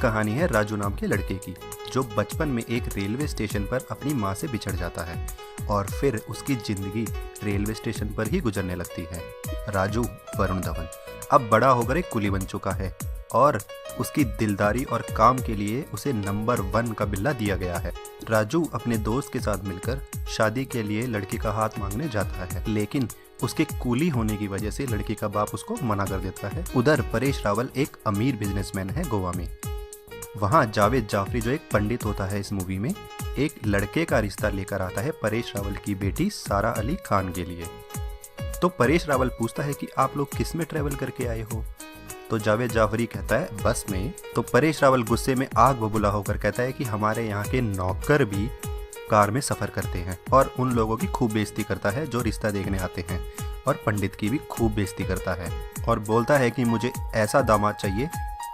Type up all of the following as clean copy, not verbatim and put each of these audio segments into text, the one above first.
कहानी है राजू नाम के लड़के की, जो बचपन में एक रेलवे स्टेशन पर अपनी माँ से बिछड़ जाता है और फिर उसकी जिंदगी रेलवे स्टेशन पर ही गुजरने लगती है। राजू वरुण धवन अब बड़ा होकर एक कुली बन चुका है और उसकी दिलदारी और काम के लिए उसे नंबर 1 का बिल्ला दिया गया है। राजू अपने दोस्त के साथ मिलकर शादी के लिए लड़की का हाथ मांगने जाता है, लेकिन उसके कूली होने की वजह से लड़की का बाप उसको मना कर देता है। उधर परेश रावल एक अमीर बिजनेसमैन है गोवा में। वहाँ जावेद जाफरी जो एक पंडित होता है इस मूवी में, एक लड़के का रिश्ता लेकर आता है परेश रावल की बेटी सारा अली खान के लिए। तो परेश रावल पूछता है कि आप लोग किस में ट्रेवल करके आए हो? तो जावेद जाफरी कहता है बस में। तो परेश रावल गुस्से में आग बबूला होकर कहता है कि हमारे यहाँ के नौकर भी कार में सफर करते हैं, और उन लोगों की खूब बेइज्जती करता है जो रिश्ता देखने आते हैं, और पंडित की भी खूब बेइज्जती करता है और बोलता है कि मुझे ऐसा दामाद चाहिए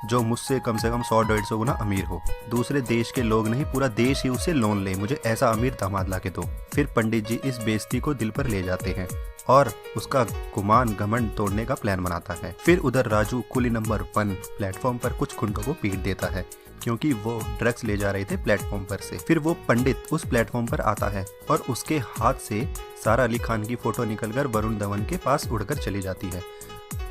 जो मुझसे कम से कम 100-150 गुना अमीर हो। दूसरे देश के लोग नहीं, पूरा देश ही उसे लोन ले, मुझे ऐसा अमीर दामाद ला के दो। फिर पंडित जी इस बेइज्जती को दिल पर ले जाते हैं और उसका गुमान घमंड तोड़ने का प्लान बनाता है। फिर उधर राजू कुली नंबर 1 प्लेटफॉर्म पर कुछ गुंडों को पीट देता है क्योंकि वो ड्रग्स ले जा रहे थे प्लेटफॉर्म पर से। फिर वो पंडित उस प्लेटफॉर्म पर आता है और उसके हाथ से सारा अली खान की फोटो निकलकर वरुण धवन के पास उड़कर चली जाती है।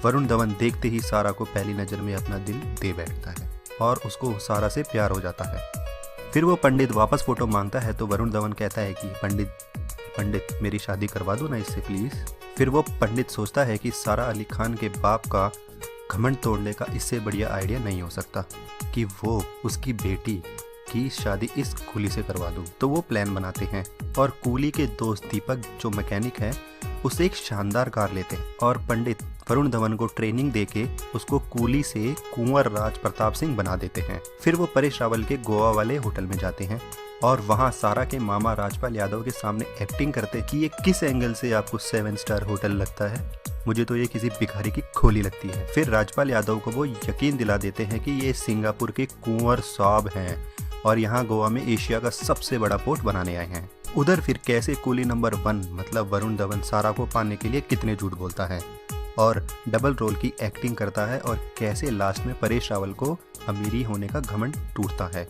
वरुण धवन देखते ही सारा को पहली नजर में अपना दिल दे बैठता है और उसको सारा से प्यार हो जाता है। फिर वो पंडित वापस फोटो मांगता है तो वरुण धवन कहता है कि पंडित मेरी शादी करवा दो ना इससे प्लीज। फिर वो पंडित सोचता है कि सारा अली खान के बाप का घमंड तोड़ने का इससे बढ़िया आइडिया नहीं हो सकता कि वो उसकी बेटी की शादी इस कूली से करवा दूं। तो वो प्लान बनाते हैं और कूली के दोस्त दीपक जो मैकेनिक है उसे एक शानदार कार लेते हैं और पंडित वरुण धवन को ट्रेनिंग देके उसको कूली से कुंवर राज प्रताप सिंह बना देते हैं। फिर वो परेश रावल के गोवा वाले होटल में जाते हैं और वहाँ सारा के मामा राजपाल यादव के सामने एक्टिंग करते कि ये किस एंगल से आपको 7 स्टार होटल लगता है, मुझे तो ये किसी भिखारी की खोली लगती है। फिर राजपाल यादव को वो यकीन दिला देते हैं कि ये सिंगापुर के कुंवर साहब हैं और यहाँ गोवा में एशिया का सबसे बड़ा पोर्ट बनाने आए हैं। उधर फिर कैसे कूली नंबर 1 मतलब वरुण धवन सारा को पाने के लिए कितने झूठ बोलता है और डबल रोल की एक्टिंग करता है, और कैसे लास्ट में परेश रावल को अमीरी होने का घमंड टूटता है।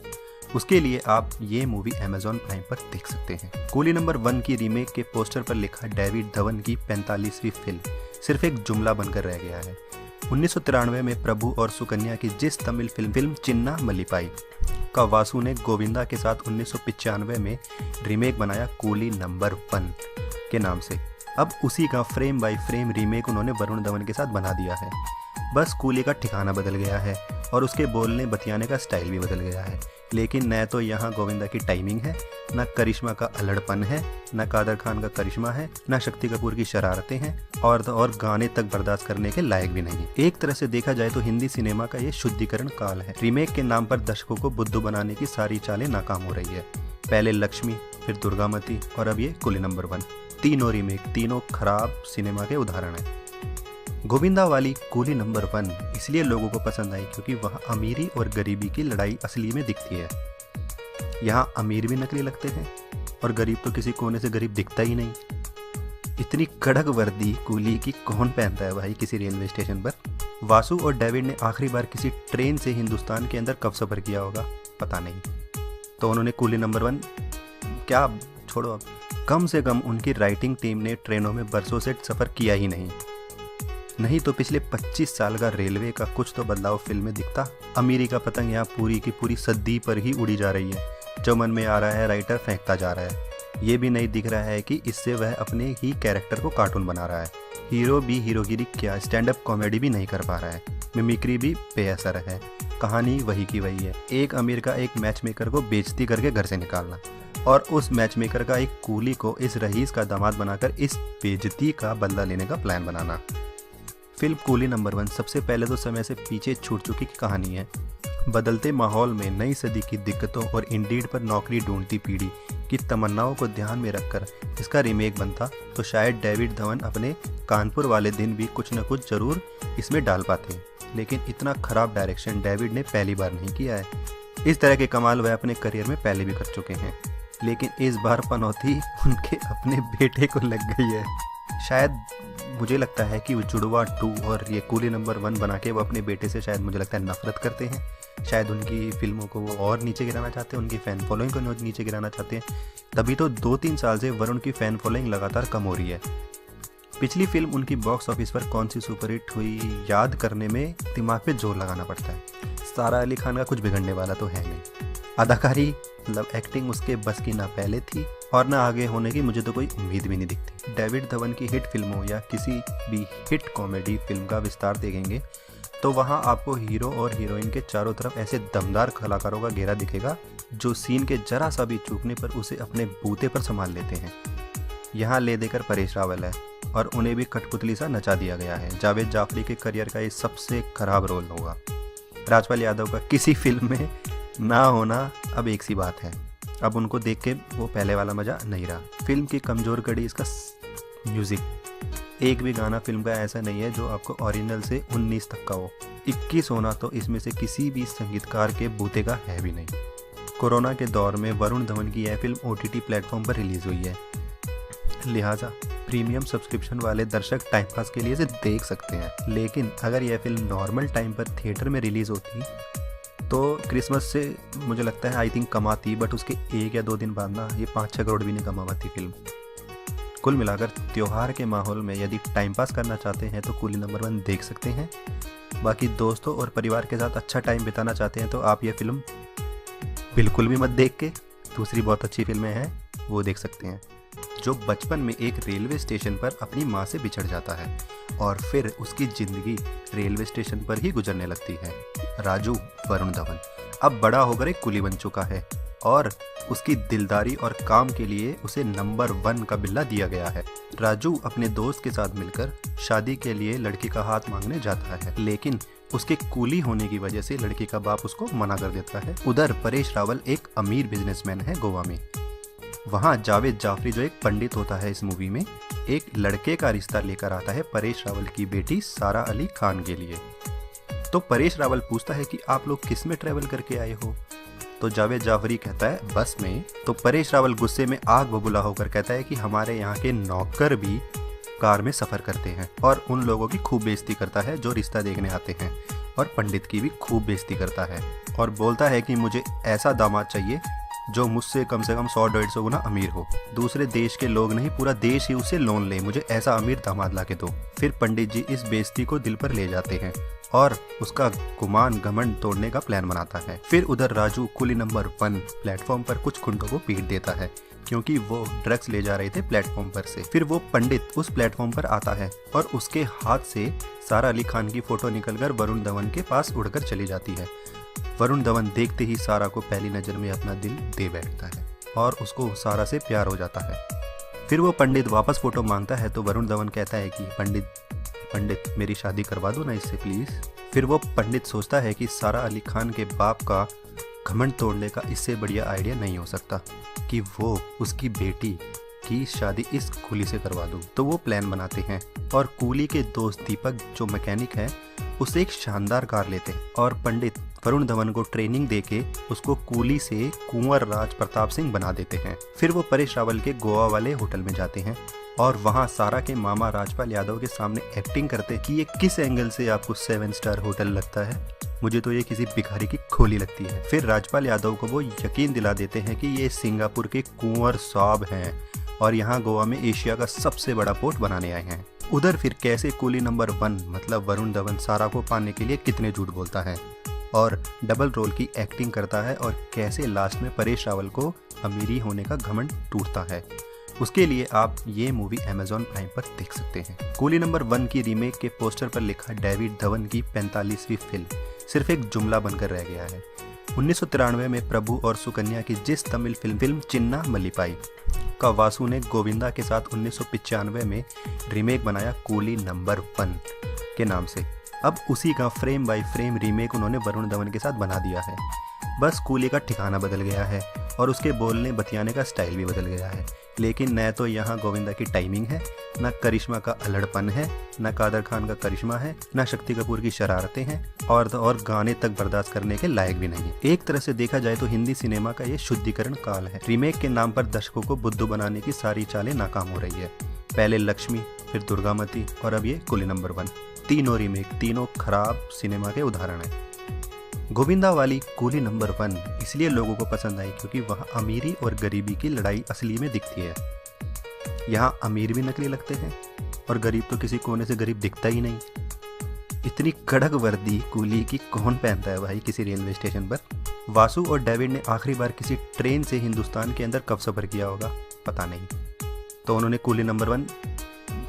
उसके लिए आप ये मूवी Amazon प्राइम पर देख सकते हैं। कूली नंबर 1 की रीमेक के पोस्टर पर लिखा डेविड धवन की 45वीं फिल्म सिर्फ एक जुमला बनकर रह गया है। 1993 में प्रभु और सुकन्या की जिस तमिल फिल्म चिन्ना मल्लिपाई का वासु ने गोविंदा के साथ 1995 में रीमेक बनाया कूली नंबर 1 के नाम से। अब उसी का फ्रेम बाय फ्रेम रीमेक उन्होंने वरुण धवन के साथ बना दिया है। बस कूली का ठिकाना बदल गया है और उसके बोलने बतियाने का स्टाइल भी बदल गया है, लेकिन न तो यहाँ गोविंदा की टाइमिंग है, न करिश्मा का अल्हड़पन है, न कादर खान का करिश्मा है, न शक्ति कपूर की शरारतें हैं, और गाने तक बर्दाश्त करने के लायक भी नहीं। एक तरह से देखा जाए तो हिंदी सिनेमा का ये शुद्धिकरण काल है। रीमेक के नाम पर दर्शकों को बुद्धू बनाने की सारी चालें नाकाम हो रही है। पहले लक्ष्मी, फिर दुर्गामती और अब ये कूली नंबर 1। तीनों रीमेक, तीनों खराब सिनेमा के उदाहरण हैं। गोविंदा वाली कूली नंबर 1 इसलिए लोगों को पसंद आई क्योंकि वहाँ अमीरी और गरीबी की लड़ाई असली में दिखती है। यहाँ अमीर भी नकली लगते हैं और गरीब तो किसी कोने से गरीब दिखता ही नहीं। इतनी कड़क वर्दी कूली की कौन पहनता है भाई किसी रेलवे स्टेशन पर? वासु और डेविड ने आखिरी बार किसी ट्रेन से हिंदुस्तान के अंदर कब सफ़र किया होगा पता नहीं, तो उन्होंने कूली नंबर 1 क्या छोड़ो। अब कम से कम उनकी राइटिंग टीम ने ट्रेनों में बरसों से सफ़र किया ही नहीं तो पिछले 25 साल का रेलवे का कुछ तो बदलाव फिल्म में दिखता। अमीरी का पतंग यहाँ पूरी की पूरी सदी पर ही उड़ी जा रही है। जो मन में आ रहा है राइटर फेंकता जा रहा है। ये भी नहीं दिख रहा है कि इससे वह अपने ही कैरेक्टर को कार्टून बना रहा है। हीरो भी हीरोगिरी क्या, स्टैंड अप कॉमेडी भी नहीं कर पा रहा है। मिमिक्री भी बेअसर है। कहानी वही की वही है। एक अमीर का एक मैच मेकर को बेइज्जती करके घर से निकालना और उस मैच मेकर का एक कूली को इस रईस का दामाद बनाकर इस बेइज्जती का बदला लेने का प्लान बनाना। फिल्म कूली नंबर 1 सबसे पहले तो समय से पीछे छूट चुकी कहानी है। बदलते माहौल में नई सदी की दिक्कतों और इंडीड पर नौकरी ढूंढती पीढ़ी की तमन्नाओं को ध्यान में रखकर इसका रीमेक बनता तो शायद डेविड धवन अपने कानपुर वाले दिन भी कुछ न कुछ जरूर इसमें डाल पाते। लेकिन इतना खराब डायरेक्शन डेविड ने पहली बार नहीं किया है। इस तरह के कमाल वह अपने करियर में पहले भी कर चुके हैं, लेकिन इस बार पनौती उनके अपने बेटे को लग गई है। शायद मुझे लगता है कि वो जुड़वा 2 और ये कूली नंबर 1 बना के वो अपने बेटे से शायद मुझे लगता है नफरत करते हैं। शायद उनकी फिल्मों को वो और नीचे गिराना चाहते हैं, उनकी फ़ैन फॉलोइंग को नीचे गिराना चाहते हैं। तभी तो 2-3 साल से वरुण की फ़ैन फॉलोइंग लगातार कम हो रही है। पिछली फिल्म उनकी बॉक्स ऑफिस पर कौन सी सुपरहिट हुई याद करने में दिमाग पे जोर लगाना पड़ता है। सारा अली खान का कुछ बिगड़ने वाला तो है नहीं। अदाकारी मतलब एक्टिंग उसके बस की ना पहले थी और ना आगे होने की मुझे तो कोई उम्मीद भी नहीं दिखती। डेविड धवन की हिट फिल्मों या किसी भी हिट कॉमेडी फिल्म का विस्तार देखेंगे तो वहाँ आपको हीरो और हीरोइन के चारों तरफ ऐसे दमदार कलाकारों का घेरा दिखेगा जो सीन के जरा सा भी चूकने पर उसे अपने बूते पर संभाल लेते हैं। यहाँ ले देकर परेश रावल है और उन्हें भी कठपुतली सा नचा दिया गया है। जावेद जाफरी के करियर का ये सबसे खराब रोल होगा। राजपाल यादव का किसी फिल्म में ना होना अब एक सी बात है। अब उनको देख के वो पहले वाला मज़ा नहीं रहा। फिल्म की कमज़ोर कड़ी इसका म्यूज़िक। एक भी गाना फिल्म का ऐसा नहीं है जो आपको ओरिजिनल से 19 तक का हो। 21 होना तो इसमें से किसी भी संगीतकार के बूते का है भी नहीं। कोरोना के दौर में वरुण धवन की यह फिल्म OTT प्लेटफॉर्म पर रिलीज़ हुई है, लिहाजा प्रीमियम सब्सक्रिप्शन वाले दर्शक टाइम पास के लिए इसे देख सकते हैं। लेकिन अगर यह फिल्म नॉर्मल टाइम पर थिएटर में रिलीज़ होती तो क्रिसमस से मुझे लगता है आई थिंक कमाती, बट उसके 1 या 2 दिन बाद ना ये 5-6 करोड़ भी नहीं कमा पाती फिल्म। कुल मिलाकर त्योहार के माहौल में यदि टाइम पास करना चाहते हैं तो कूली नंबर 1 देख सकते हैं। बाकी दोस्तों और परिवार के साथ अच्छा टाइम बिताना चाहते हैं तो आप ये फिल्म बिल्कुल भी मत देख के दूसरी बहुत अच्छी फिल्में हैं वो देख सकते हैं। जो बचपन में एक रेलवे स्टेशन पर अपनी माँ से बिछड़ जाता है और फिर उसकी ज़िंदगी रेलवे स्टेशन पर ही गुजरने लगती है। राजू वरुण धवन अब बड़ा होकर एक कुली बन चुका है और उसकी दिलदारी और काम के लिए उसे नंबर 1 का बिल्ला दिया गया है। राजू अपने दोस्त के साथ मिलकर शादी के लिए लड़की का हाथ मांगने जाता है, लेकिन उसके कूली होने की वजह से लड़की का बाप उसको मना कर देता है। उधर परेश रावल एक अमीर बिजनेसमैन है गोवा में। वहाँ जावेद जाफरी जो एक पंडित होता है इस मूवी में, एक लड़के का रिश्ता लेकर आता है परेश रावल की बेटी सारा अली खान के लिए। तो परेश रावल पूछता है कि आप लोग किस में ट्रैवल करके आए हो? तो जावेद जाफरी कहता है बस में। तो परेश रावल गुस्से में आग बबूला होकर कहता है कि हमारे यहाँ के नौकर भी कार में सफ़र करते हैं, और उन लोगों की खूब बेइज्जती करता है जो रिश्ता देखने आते हैं, और पंडित की भी खूब बेइज्जती करता है और बोलता है कि मुझे ऐसा दामाद चाहिए जो मुझसे कम से कम 100-150 गुना अमीर हो। दूसरे देश के लोग नहीं, पूरा देश ही उसे लोन ले, मुझे ऐसा अमीर दामाद ला के दो। फिर पंडित जी इस बेइज्जती को दिल पर ले जाते हैं और उसका गुमान घमंड तोड़ने का प्लान बनाता है। फिर उधर राजू कुली नंबर 1 प्लेटफॉर्म पर कुछ गुंडों को पीट देता है क्योंकि वो ड्रग्स ले जा रहे थे प्लेटफॉर्म पर से। फिर वो पंडित उस प्लेटफॉर्म पर आता है और उसके हाथ से सारा अली खान की फोटो निकलकर वरुण धवन के पास उड़कर चली जाती है। वरुण धवन देखते ही सारा को पहली नज़र में अपना दिल दे बैठता है और उसको सारा से प्यार हो जाता है। फिर वो पंडित वापस फ़ोटो मांगता है तो वरुण धवन कहता है कि पंडित मेरी शादी करवा दो ना इससे प्लीज़। फिर वो पंडित सोचता है कि सारा अली खान के बाप का घमंड तोड़ने का इससे बढ़िया आइडिया नहीं हो सकता कि वो उसकी बेटी की शादी इस कूली से करवा दूँ। तो वो प्लान बनाते हैं और कूली के दोस्त दीपक जो मैकेनिक है उसे एक शानदार कार लेते हैं और पंडित वरुण धवन को ट्रेनिंग देके उसको कूली से कुंवर राज प्रताप सिंह बना देते हैं। फिर वो परेश रावल के गोवा वाले होटल में जाते हैं और वहाँ सारा के मामा राजपाल यादव के सामने एक्टिंग करते कि ये किस एंगल से आपको 7 स्टार होटल लगता है, मुझे तो ये किसी भिखारी की खोली लगती है। फिर राजपाल यादव को वो यकीन दिला देते हैं कि ये सिंगापुर के कुंवर साहब हैं और यहाँ गोवा में एशिया का सबसे बड़ा पोर्ट बनाने आए हैं। उधर फिर कैसे कूली नंबर 1 मतलब वरुण धवन सारा को पाने के लिए कितने झूठ बोलता है और डबल रोल की एक्टिंग करता है और कैसे लास्ट में परेश रावल को अमीरी होने का घमंड टूटता है। उसके लिए आप ये मूवी Amazon प्राइम पर देख सकते हैं। कूली नंबर 1 की रीमेक के पोस्टर पर लिखा डेविड धवन की 45वीं फिल्म सिर्फ एक जुमला बनकर रह गया है। 1993 में प्रभु और सुकन्या की जिस तमिल फिल्म चिन्ना मल्लीपाई का वासु ने गोविंदा के साथ 1995 में रीमेक बनाया कूली नंबर 1 के नाम से। अब उसी का फ्रेम बाय फ्रेम रीमेक उन्होंने वरुण धवन के साथ बना दिया है। बस कूली का ठिकाना बदल गया है और उसके बोलने बतियाने का स्टाइल भी बदल गया है, लेकिन न तो यहाँ गोविंदा की टाइमिंग है, न करिश्मा का अल्हड़पन है, न कादर खान का करिश्मा है, न शक्ति कपूर की शरारतें हैं और गाने तक बर्दाश्त करने के लायक भी नहीं। एक तरह से देखा जाए तो हिंदी सिनेमा का ये शुद्धिकरण काल है। रीमेक के नाम पर दर्शकों को बुद्धू बनाने की सारी चालें नाकाम हो रही है। पहले लक्ष्मी, फिर दुर्गामती और अब ये कूली नंबर 1। तीनों रीमेक, तीनों खराब सिनेमा के उदाहरण हैं। गोविंदा वाली कूली नंबर 1 इसलिए लोगों को पसंद आई क्योंकि वहाँ अमीरी और गरीबी की लड़ाई असली में दिखती है। यहाँ अमीर भी नकली लगते हैं और गरीब तो किसी कोने से गरीब दिखता ही नहीं। इतनी कड़क वर्दी कूली की कौन पहनता है भाई किसी रेलवे स्टेशन पर। वासु और डेविड ने आखिरी बार किसी ट्रेन से हिंदुस्तान के अंदर कब सफ़र किया होगा पता नहीं, तो उन्होंने कूली नंबर 1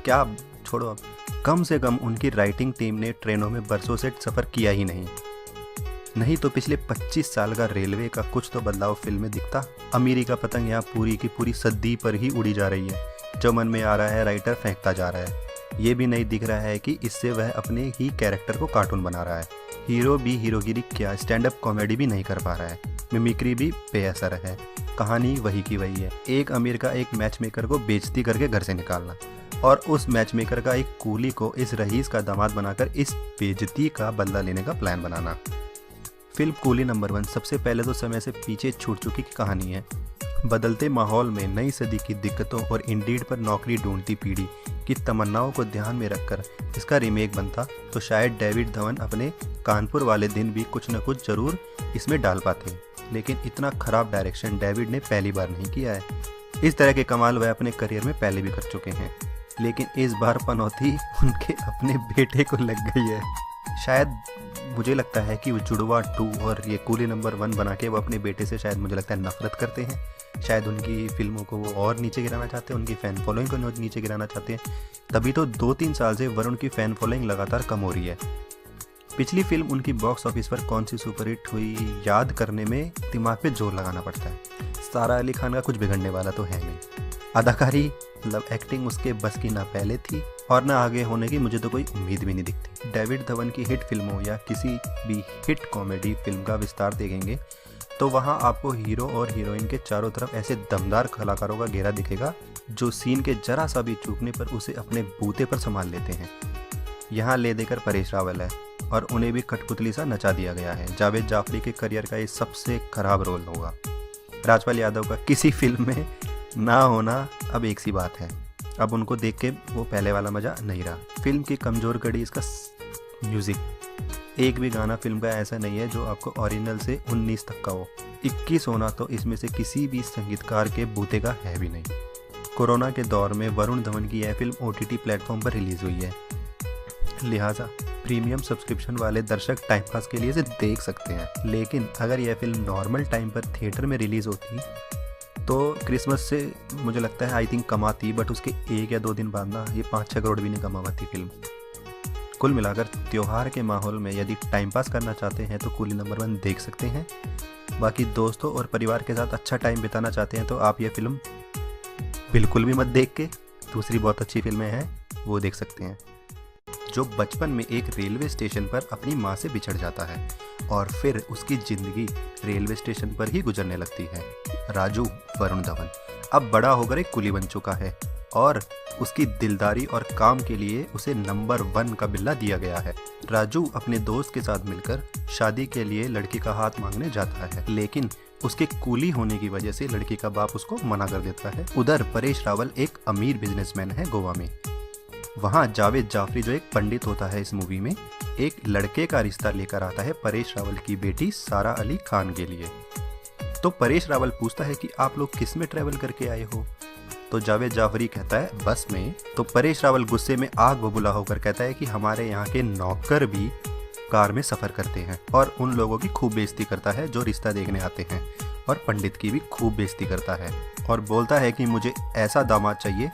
क्या छोड़ो, अब कम से कम उनकी राइटिंग टीम ने ट्रेनों में बरसों से सफ़र किया ही नहीं तो पिछले 25 साल का रेलवे का कुछ तो बदलाव फिल्म में दिखता। अमीरी का पतंग यहाँ पूरी की पूरी सदी पर ही उड़ी जा रही है। जो मन में आ रहा है राइटर फेंकता जा रहा है। ये भी नहीं दिख रहा है कि इससे वह अपने ही कैरेक्टर को कार्टून बना रहा है। हीरो भी हीरोगिरी क्या स्टैंड अप कॉमेडी भी नहीं कर पा रहा है। मिमिक्री भी बेअसर है। कहानी वही की वही है। एक अमीर का एक मैच मेकर को बेइज्जती करके घर से निकालना और उस मैच मेकर का एक कूली को इस रईस का दामाद बनाकर इस बेइज्जती का बदला लेने का प्लान बनाना। फिल्म कूली नंबर 1 सबसे पहले तो समय से पीछे छूट चुकी की कहानी है। बदलते माहौल में नई सदी की दिक्कतों और इंडीड पर नौकरी ढूंढती पीढ़ी की तमन्नाओं को ध्यान में रखकर इसका रीमेक बनता तो शायद डेविड धवन अपने कानपुर वाले दिन भी कुछ न कुछ जरूर इसमें डाल पाते। लेकिन इतना खराब डायरेक्शन डेविड ने पहली बार नहीं किया है। इस तरह के कमाल वह अपने करियर में पहले भी कर चुके हैं, लेकिन इस बार पनौती उनके अपने बेटे को लग गई है। शायद मुझे लगता है कि वो जुड़वा 2 और ये कूली नंबर 1 बना के वो अपने बेटे से शायद मुझे लगता है नफरत करते हैं। शायद उनकी फिल्मों को वो और नीचे गिराना चाहते हैं, उनकी फ़ैन फॉलोइंग को नीचे गिराना चाहते हैं। तभी तो 2-3 साल से वरुण की फ़ैन फॉलोइंग लगातार कम हो रही है। पिछली फिल्म उनकी बॉक्स ऑफिस पर कौन सी सुपरहिट हुई याद करने में दिमाग पे जोर लगाना पड़ता है। सारा अली खान का कुछ बिगड़ने वाला तो है नहीं। अदाकारी मतलब एक्टिंग उसके बस की ना पहले थी और ना आगे होने की मुझे तो कोई उम्मीद भी नहीं दिखती। डेविड धवन की हिट फिल्मों या किसी भी हिट कॉमेडी फिल्म का विस्तार देखेंगे तो वहाँ आपको हीरो और हीरोइन के चारों तरफ ऐसे दमदार कलाकारों का घेरा दिखेगा जो सीन के जरा सा भी चूकने पर उसे अपने बूते पर संभाल लेते हैं। यहाँ ले देकर परेश रावल है और उन्हें भी कठपुतली सा नचा दिया गया है। जावेद जाफरी के करियर का ये सबसे खराब रोल होगा। राजपाल यादव का किसी फिल्म में ना होना अब एक सी बात है। अब उनको देख के वो पहले वाला मज़ा नहीं रहा। फिल्म की कमज़ोर कड़ी इसका म्यूज़िक। एक भी गाना फिल्म का ऐसा नहीं है जो आपको ओरिजिनल से 19 तक का हो। 21 होना तो इसमें से किसी भी संगीतकार के बूते का है भी नहीं। कोरोना के दौर में वरुण धवन की यह फिल्म OTT प्लेटफॉर्म पर रिलीज़ हुई है, लिहाजा प्रीमियम सब्सक्रिप्शन वाले दर्शक टाइम पास के लिए इसे देख सकते हैं। लेकिन अगर यह फिल्म नॉर्मल टाइम पर थिएटर में रिलीज़ होती तो क्रिसमस से मुझे लगता है आई थिंक कमाती, बट उसके 1 या 2 दिन बाद ना ये 5-6 करोड़ भी नहीं कमा पाती फिल्म। कुल मिलाकर त्योहार के माहौल में यदि टाइम पास करना चाहते हैं तो कूली नंबर 1 देख सकते हैं। बाकी दोस्तों और परिवार के साथ अच्छा टाइम बिताना चाहते हैं तो आप ये फिल्म बिल्कुल भी मत देख के दूसरी बहुत अच्छी फिल्में हैं वो देख सकते हैं। जो बचपन में एक रेलवे स्टेशन पर अपनी माँ से बिछड़ जाता है और फिर उसकी ज़िंदगी रेलवे स्टेशन पर ही गुजरने लगती है। राजू वरुण धवन अब बड़ा होकर एक कुली बन चुका है और उसकी दिलदारी और काम के लिए उसे नंबर 1 का बिल्ला दिया गया है। राजू अपने दोस्त के साथ मिलकर शादी के लिए लड़की का हाथ मांगने जाता है, लेकिन उसके कूली होने की वजह से लड़की का बाप उसको मना कर देता है। उधर परेश रावल एक अमीर बिजनेसमैन है गोवा में। वहाँ जावेद जाफरी जो एक पंडित होता है इस मूवी में, एक लड़के का रिश्ता लेकर आता है परेश रावल की बेटी सारा अली खान के लिए। तो परेश रावल पूछता है कि आप लोग किस में ट्रैवल करके आए हो? तो जावेद जाफरी कहता है बस में। तो परेश रावल गुस्से में आग बबूला होकर कहता है कि हमारे यहाँ के नौकर भी कार में सफ़र करते हैं, और उन लोगों की खूब बेइज्जती करता है जो रिश्ता देखने आते हैं, और पंडित की भी खूब बेइज्जती करता है और बोलता है कि मुझे ऐसा दामाद चाहिए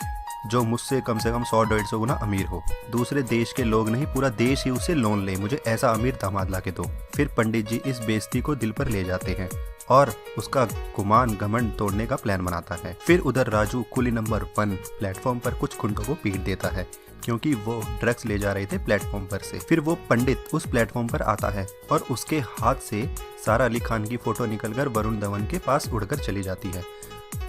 जो मुझसे कम से कम 100-150 गुना अमीर हो। दूसरे देश के लोग नहीं, पूरा देश ही उसे लोन ले, मुझे ऐसा अमीर दामाद ला के दो। फिर पंडित जी इस बेइज्जती को दिल पर ले जाते हैं और उसका गुमान घमंड तोड़ने का प्लान बनाता है। फिर उधर राजू कुली नंबर 1 प्लेटफॉर्म पर कुछ गुंडों को पीट देता है क्योंकि वो ड्रग्स ले जा रहे थे प्लेटफॉर्म पर से। फिर वो पंडित उस प्लेटफॉर्म पर आता है और उसके हाथ से सारा अली खान की फोटो निकलकर वरुण धवन के पास उड़कर चली जाती है।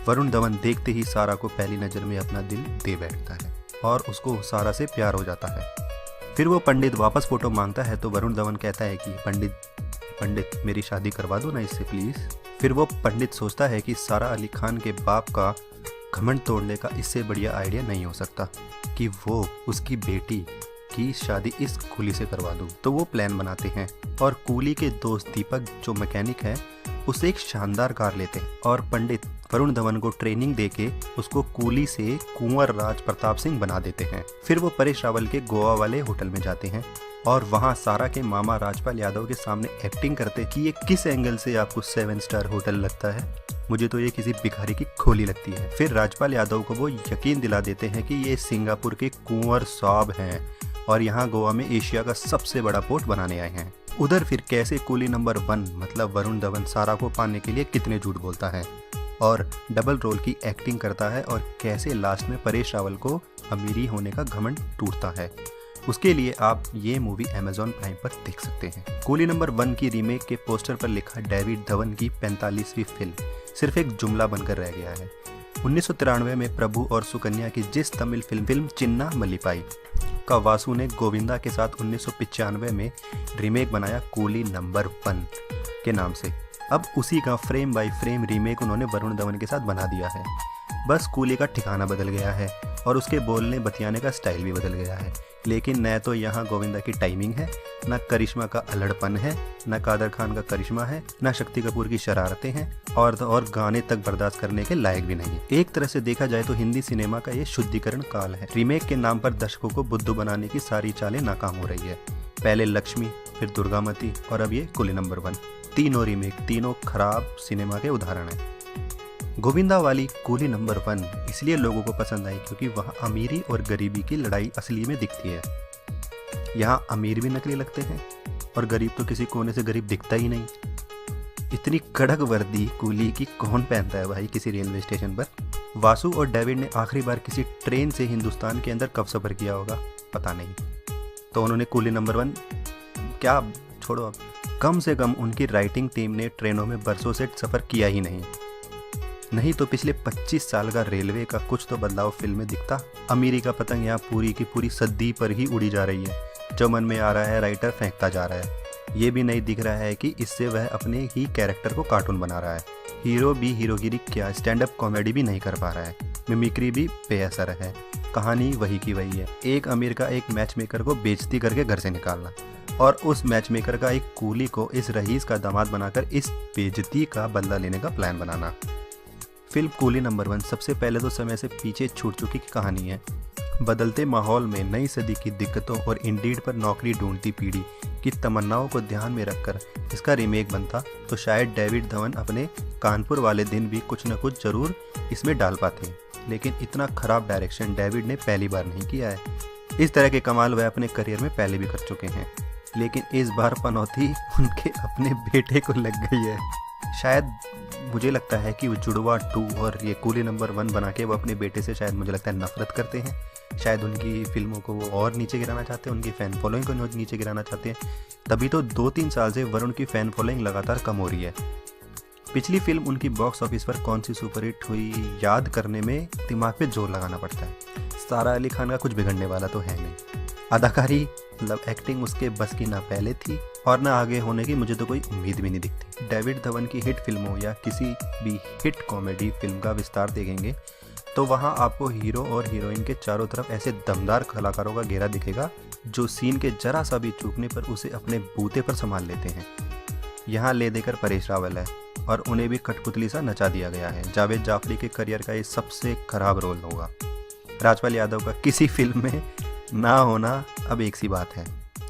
वरुण धवन देखते ही सारा को पहली नज़र में अपना दिल दे बैठता है और उसको सारा से प्यार हो जाता है। फिर वो पंडित वापस फ़ोटो मांगता है तो वरुण धवन कहता है कि पंडित मेरी शादी करवा दो ना इससे प्लीज़। फिर वो पंडित सोचता है कि सारा अली खान के बाप का घमंड तोड़ने का इससे बढ़िया आइडिया नहीं हो सकता कि वो उसकी बेटी की शादी इस कूली से करवा दूं। तो वो प्लान बनाते हैं और कूली के दोस्त दीपक जो मैकेनिक है उसे एक शानदार कार लेते हैं और पंडित वरुण धवन को ट्रेनिंग देके उसको कूली से कुंवर राज प्रताप सिंह बना देते हैं। फिर वो परेश रावल के गोवा वाले होटल में जाते हैं और वहाँ सारा के मामा राजपाल यादव के सामने एक्टिंग करते कि ये किस एंगल से आपको 7 स्टार होटल लगता है, मुझे तो ये किसी भिखारी की खोली लगती है। फिर राजपाल यादव को वो यकीन दिला देते हैं कि ये सिंगापुर के कुंवर साहब हैं और यहाँ गोवा में एशिया का सबसे बड़ा पोर्ट बनाने आए हैं। उधर फिर कैसे कूली नंबर 1 मतलब वरुण धवन सारा को पाने के लिए कितने झूठ बोलता है और डबल रोल की एक्टिंग करता है और कैसे लास्ट में परेश रावल को अमीरी होने का घमंड टूटता है। उसके लिए आप ये मूवी Amazon प्राइम पर देख सकते हैं। कूली नंबर 1 की रीमेक के पोस्टर पर लिखा डेविड धवन की 45वीं फिल्म सिर्फ एक जुमला बनकर रह गया है। 1993 में प्रभु और सुकन्या की जिस तमिल फिल्म चिन्ना मल्लीपाई का वासु ने गोविंदा के साथ 1995 में रीमेक बनाया कूली नंबर 1 के नाम से। अब उसी का फ्रेम बाय फ्रेम रीमेक उन्होंने वरुण धवन के साथ बना दिया है। बस कूली का ठिकाना बदल गया है और उसके बोलने बतियाने का स्टाइल भी बदल गया है। लेकिन न तो यहाँ गोविंदा की टाइमिंग है, न करिश्मा का अल्हड़पन है, न कादर खान का करिश्मा है, न शक्ति कपूर की शरारतें हैं और गाने तक बर्दाश्त करने के लायक भी नहीं। एक तरह से देखा जाए तो हिंदी सिनेमा का ये शुद्धिकरण काल है। रीमेक के नाम पर दर्शकों को बुद्धू बनाने की सारी चालें नाकाम हो रही है। पहले लक्ष्मी, फिर दुर्गामती और अब ये कूली नंबर 1। तीनों रीमेक, तीनों खराब सिनेमा के उदाहरण हैं। गोविंदा वाली कूली नंबर 1 इसलिए लोगों को पसंद आई क्योंकि वहाँ अमीरी और गरीबी की लड़ाई असली में दिखती है। यहाँ अमीर भी नकली लगते हैं और गरीब तो किसी कोने से गरीब दिखता ही नहीं। इतनी कड़क वर्दी कूली की कौन पहनता है भाई किसी रेलवे स्टेशन पर। वासु और डेविड ने आखिरी बार किसी ट्रेन से हिंदुस्तान के अंदर कब सफ़र किया होगा पता नहीं, तो उन्होंने कूली नंबर 1 क्या छोड़ो। अब कम से कम उनकी राइटिंग टीम ने ट्रेनों में बरसों से सफ़र किया ही नहीं तो पिछले 25 साल का रेलवे का कुछ तो बदलाव फिल्म में दिखता। अमीरी का पतंग यहाँ पूरी की पूरी सदी पर ही उड़ी जा रही है। जो मन में आ रहा है राइटर फेंकता जा रहा है। ये भी नहीं दिख रहा है कि इससे वह अपने ही कैरेक्टर को कार्टून बना रहा है। हीरो भी हीरोगिरी क्या स्टैंड अप कॉमेडी भी नहीं कर पा रहा है। मिमिक्री भी बेअसर है। कहानी वही की वही है। एक अमीर का एक मैच मेकर को बेइज्जती करके घर से निकालना और उस मैच मेकर का एक कूली को इस रईस का दामाद बनाकर इस बेइज्जती का बदला लेने का प्लान बनाना। फिल्म कूली नंबर 1 सबसे पहले तो समय से पीछे छूट चुकी कहानी है। बदलते माहौल में नई सदी की दिक्कतों और इंडीड पर नौकरी ढूंढती पीढ़ी की तमन्नाओं को ध्यान में रखकर इसका रीमेक बनता तो शायद डेविड धवन अपने कानपुर वाले दिन भी कुछ न कुछ जरूर इसमें डाल पाते। लेकिन इतना खराब डायरेक्शन डेविड ने पहली बार नहीं किया है। इस तरह के कमाल वह अपने करियर में पहले भी कर चुके हैं, लेकिन इस बार पनौती उनके अपने बेटे को लग गई है। शायद मुझे लगता है कि वो जुड़वा 2 और ये कूली नंबर 1 बना के वो अपने बेटे से शायद मुझे लगता है नफरत करते हैं। शायद उनकी फिल्मों को वो और नीचे गिराना चाहते हैं, उनकी फ़ैन फॉलोइंग को नीचे गिराना चाहते हैं। तभी तो 2-3 साल से वरुण की फ़ैन फॉलोइंग लगातार कम हो रही है। पिछली फिल्म उनकी बॉक्स ऑफिस पर कौन सी सुपरहिट हुई याद करने में दिमाग पे जोर लगाना पड़ता है। सारा अली खान का कुछ बिगड़ने वाला तो है नहीं। अदाकारी मतलब एक्टिंग उसके बस की ना पहले थी और ना आगे होने की मुझे तो कोई उम्मीद भी नहीं दिखती। डेविड धवन की हिट फिल्मों या किसी भी हिट कॉमेडी फिल्म का विस्तार देखेंगे तो वहाँ आपको हीरो और हीरोइन के चारों तरफ ऐसे दमदार कलाकारों का घेरा दिखेगा जो सीन के जरा सा भी चूकने पर उसे अपने बूते पर संभाल लेते हैं। यहाँ ले देकर परेश रावल है और उन्हें भी कठपुतली सा नचा दिया गया है। जावेद जाफरी के करियर का ये सबसे खराब रोल होगा। राजपाल यादव का किसी फिल्म में ना होना अब एक सी बात है।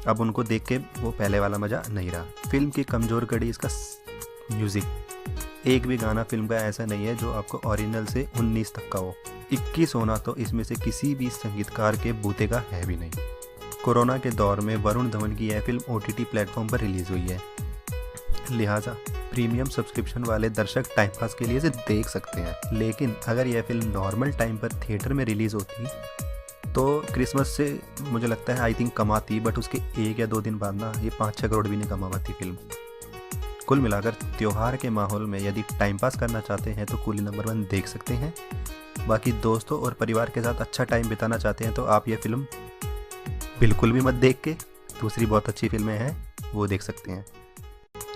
अब उनको देख के वो पहले वाला मज़ा नहीं रहा। फिल्म की कमज़ोर कड़ी इसका म्यूज़िक। एक भी गाना फिल्म का ऐसा नहीं है जो आपको ओरिजिनल से 19 तक का हो। 21 होना तो इसमें से किसी भी संगीतकार के बूते का है भी नहीं। कोरोना के दौर में वरुण धवन की यह फिल्म OTT प्लेटफॉर्म पर रिलीज़ हुई है, लिहाजा प्रीमियम सब्सक्रिप्शन वाले दर्शक टाइम पास के लिए इसे देख सकते हैं। लेकिन अगर यह फिल्म नॉर्मल टाइम पर थिएटर में रिलीज़ होती तो क्रिसमस से मुझे लगता है आई थिंक कमाती, बट उसके 1 या 2 दिन बाद ना ये 5-6 करोड़ भी नहीं कमा पाती फिल्म। कुल मिलाकर त्योहार के माहौल में यदि टाइम पास करना चाहते हैं तो कूली नंबर 1 देख सकते हैं। बाकी दोस्तों और परिवार के साथ अच्छा टाइम बिताना चाहते हैं तो आप ये फिल्म बिल्कुल भी मत देख के दूसरी बहुत अच्छी फिल्में हैं वो देख सकते हैं।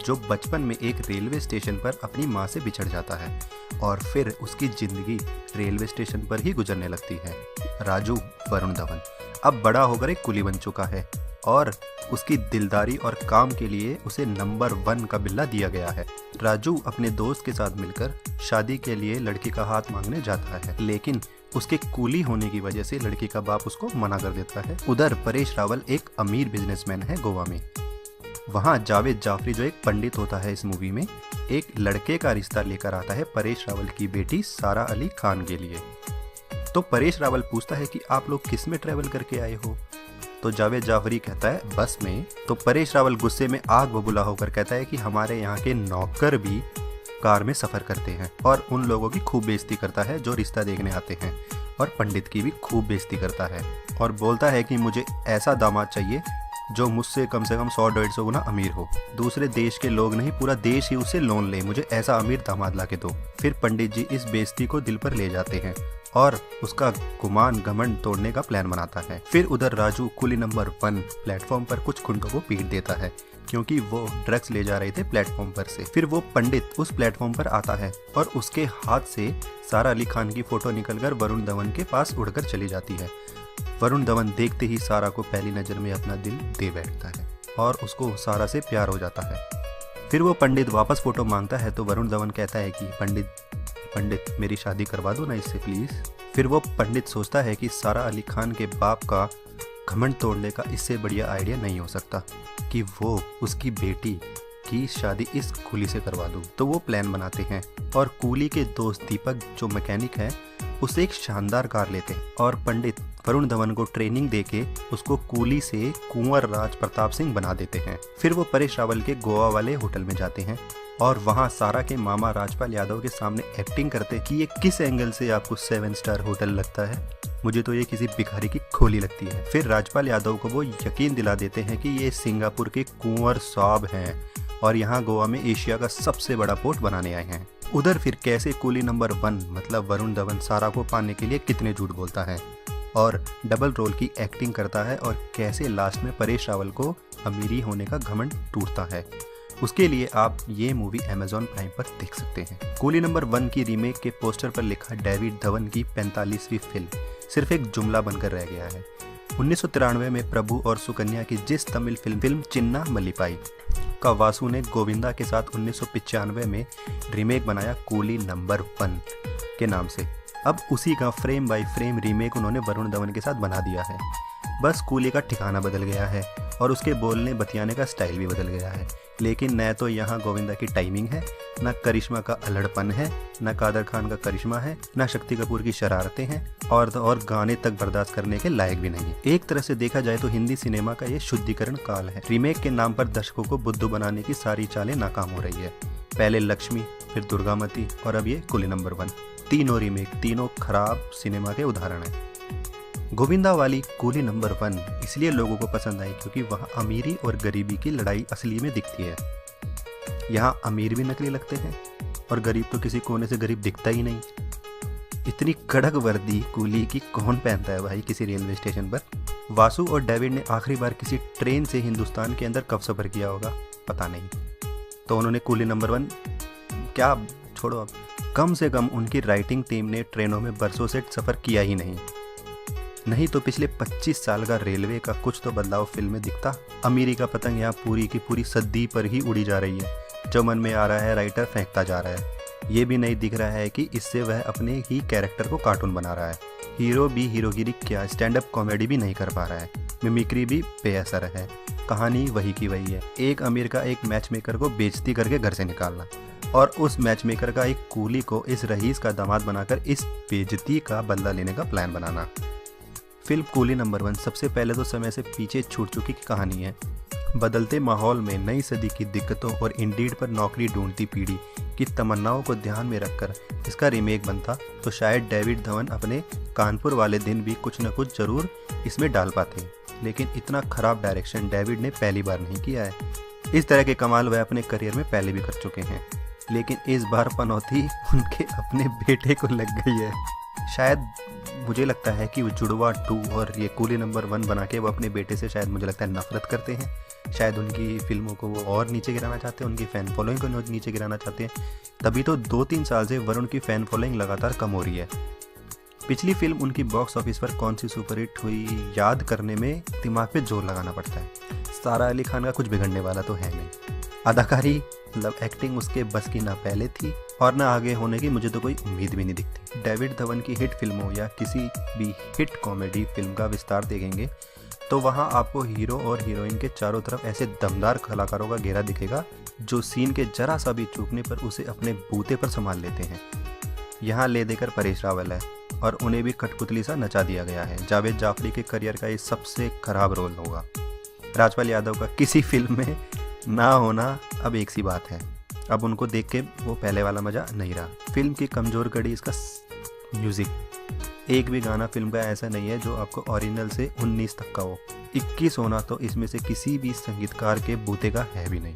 जो बचपन में एक रेलवे स्टेशन पर अपनी माँ से बिछड़ जाता है और फिर उसकी ज़िंदगी रेलवे स्टेशन पर ही गुजरने लगती है। राजू वरुण धवन। अब बड़ा होकर एक कुली बन चुका है और उसकी दिलदारी और काम के लिए उसे नंबर 1 का बिल्ला दिया गया है। राजू अपने दोस्त के साथ मिलकर शादी के लिए लड़की का हाथ मांगने जाता है, लेकिन उसके कूली होने की वजह से लड़की का बाप उसको मना कर देता है। उधर परेश रावल एक अमीर बिजनेसमैन है गोवा में। वहाँ जावेद जाफरी जो एक पंडित होता है इस मूवी में, एक लड़के का रिश्ता लेकर आता है परेश रावल की बेटी सारा अली खान के लिए। तो परेश रावल पूछता है कि आप लोग किस में ट्रैवल करके आए हो? तो जावेद जाफरी कहता है बस में। तो परेश रावल गुस्से में आग बबूला होकर कहता है कि हमारे यहाँ के नौकर भी कार में सफ़र करते हैं, और उन लोगों की खूब बेइज्जती करता है जो रिश्ता देखने आते हैं, और पंडित की भी खूब बेइज्जती करता है, और बोलता है कि मुझे ऐसा दामाद चाहिए जो मुझसे कम से कम 100-150 गुना अमीर हो। दूसरे देश के लोग नहीं, पूरा देश ही उससे लोन ले, मुझे ऐसा अमीर दामाद ला के दो। फिर पंडित जी इस बेइज्जती को दिल पर ले जाते हैं और उसका गुमान घमंड तोड़ने का प्लान बनाता है। फिर उधर राजू कुली नंबर 1 प्लेटफॉर्म पर कुछ गुंडों को पीट देता है क्योंकि वो ड्रग्स ले जा रहे थे प्लेटफॉर्म पर से। फिर वो पंडित उस प्लेटफॉर्म पर आता है और उसके हाथ से सारा अली खान की फोटो निकलकर वरुण धवन के पास उड़कर चली जाती है। वरुण धवन देखते ही सारा को पहली नज़र में अपना दिल दे बैठता है और उसको सारा से प्यार हो जाता है। फिर वो पंडित वापस फोटो मांगता है तो वरुण धवन कहता है कि पंडित मेरी शादी करवा दो ना इससे प्लीज़। फिर वो पंडित सोचता है कि सारा अली खान के बाप का घमंड तोड़ने का इससे बढ़िया आइडिया नहीं हो सकता कि वो उसकी बेटी की शादी इस कूली से करवा दूँ। तो वो प्लान बनाते हैं और कूली के दोस्त दीपक जो मैकेनिक है उससे एक शानदार कार लेते हैं और पंडित वरुण धवन को ट्रेनिंग देके उसको कूली से कुंवर राज प्रताप सिंह बना देते हैं। फिर वो परेश रावल के गोवा वाले होटल में जाते हैं और वहाँ सारा के मामा राजपाल यादव के सामने एक्टिंग करते कि ये किस एंगल से आपको 7 स्टार होटल लगता है, मुझे तो ये किसी भिखारी की खोली लगती है। फिर राजपाल यादव को वो यकीन दिला देते हैं कि ये सिंगापुर के कुंवर साहब हैं और यहाँ गोवा में एशिया का सबसे बड़ा पोर्ट बनाने आए हैं। उधर फिर कैसे कूली नंबर 1 मतलब वरुण धवन सारा को पाने के लिए कितने झूठ बोलता है और डबल रोल की एक्टिंग करता है, और कैसे लास्ट में परेश रावल को अमीरी होने का घमंड टूटता है। उसके लिए आप ये मूवी Amazon प्राइम पर देख सकते हैं। कूली नंबर 1 की रीमेक के पोस्टर पर लिखा डेविड धवन की 45वीं फिल्म सिर्फ एक जुमला बनकर रह गया है। 1993 में प्रभु और सुकन्या की जिस तमिल फिल्म चिन्ना मल्लीपाई का वासु ने गोविंदा के साथ 1995 में रीमेक बनाया कूली नंबर 1 के नाम से। अब उसी का फ्रेम बाय फ्रेम रीमेक उन्होंने वरुण धवन के साथ बना दिया है। बस कूली का ठिकाना बदल गया है और उसके बोलने बतियाने का स्टाइल भी बदल गया है, लेकिन न तो यहाँ गोविंदा की टाइमिंग है, न करिश्मा का अल्हड़पन है, न कादर खान का करिश्मा है, न शक्ति कपूर की शरारतें हैं, और गाने तक बर्दाश्त करने के लायक भी नहीं। एक तरह से देखा जाए तो हिंदी सिनेमा का ये शुद्धिकरण काल है। रीमेक के नाम पर दर्शकों को बुद्धू बनाने की सारी चालें नाकाम हो रही है। पहले लक्ष्मी, फिर दुर्गामती और अब ये कूली नंबर 1। तीनों रीमेक, तीनों खराब सिनेमा के उदाहरण हैं। गोविंदा वाली कूली नंबर 1 इसलिए लोगों को पसंद आई क्योंकि वहाँ अमीरी और गरीबी की लड़ाई असली में दिखती है। यहाँ अमीर भी नकली लगते हैं और गरीब तो किसी कोने से गरीब दिखता ही नहीं। इतनी कड़क वर्दी कूली की कौन पहनता है भाई किसी रेलवे स्टेशन पर। वासु और डेविड ने आखिरी बार किसी ट्रेन से हिंदुस्तान के अंदर कब सफ़र किया होगा पता नहीं, तो उन्होंने कूली नंबर 1 क्या छोड़ो, अब कम से कम उनकी राइटिंग टीम ने ट्रेनों में बरसों से सफ़र किया ही नहीं तो पिछले 25 साल का रेलवे का कुछ तो बदलाव फिल्म में दिखता। अमीरी का पतंग यहाँ पूरी की पूरी सदी पर ही उड़ी जा रही है। जो मन में आ रहा है राइटर फेंकता जा रहा है। ये भी नहीं दिख रहा है कि इससे वह अपने ही कैरेक्टर को कार्टून बना रहा है। हीरो भी हीरोगिरी क्या, स्टैंड अप कॉमेडी भी नहीं कर पा रहा है। मिमिक्री भी बेअसर है। कहानी वही की वही है। एक अमीर का एक मैच मेकर को बेइज्जती करके घर से निकालना और उस मैच मेकर का एक कूली को इस रईस का दामाद बनाकर इस बेइज्जती का बदला लेने का प्लान बनाना। फिल्म कूली नंबर 1 सबसे पहले तो समय से पीछे छूट चुकी कहानी है। बदलते माहौल में नई सदी की दिक्कतों और इंडीड पर नौकरी ढूंढती पीढ़ी की तमन्नाओं को ध्यान में रखकर इसका रीमेक बनता तो शायद डेविड धवन अपने कानपुर वाले दिन भी कुछ न कुछ जरूर इसमें डाल पाते, लेकिन इतना खराब डायरेक्शन डेविड ने पहली बार नहीं किया है। इस तरह के कमाल वह अपने करियर में पहले भी कर चुके हैं, लेकिन इस बार पनौती उनके अपने बेटे को लग गई है। शायद मुझे लगता है कि वो जुड़वा 2 और ये कूली नंबर 1 बना के वो अपने बेटे से शायद मुझे लगता है नफरत करते हैं। शायद उनकी फिल्मों को वो और नीचे गिराना चाहते हैं, उनकी फ़ैन फॉलोइंग को नीचे गिराना चाहते हैं। तभी तो 2-3 साल से वरुण की फ़ैन फॉलोइंग लगातार कम हो रही है। पिछली फिल्म उनकी बॉक्स ऑफिस पर कौन सी सुपरहिट हुई याद करने में दिमाग पे जोर लगाना पड़ता है। सारा अली खान का कुछ बिगड़ने वाला तो है नहीं। अदाकारी मतलब एक्टिंग उसके बस की ना पहले थी और ना आगे होने की मुझे तो कोई उम्मीद भी नहीं दिखती। डेविड धवन की हिट फिल्मों या किसी भी हिट कॉमेडी फिल्म का विस्तार देखेंगे तो वहाँ आपको हीरो और हीरोइन के चारों तरफ ऐसे दमदार कलाकारों का घेरा दिखेगा जो सीन के जरा सा भी चूकने पर उसे अपने बूते पर संभाल लेते हैं। यहाँ ले देकर परेश रावल है और उन्हें भी कठपुतली सा नचा दिया गया है। जावेद जाफरी के करियर का ये सबसे खराब रोल होगा। राजपाल यादव का किसी फिल्म में ना होना अब एक सी बात है। अब उनको देख के वो पहले वाला मजा नहीं रहा। फिल्म की कमजोर कड़ी इसका म्यूजिक। एक भी गाना फिल्म का ऐसा नहीं है जो आपको ओरिजिनल से 19 तक का हो। 21 होना तो इसमें से किसी भी संगीतकार के बूते का है भी नहीं।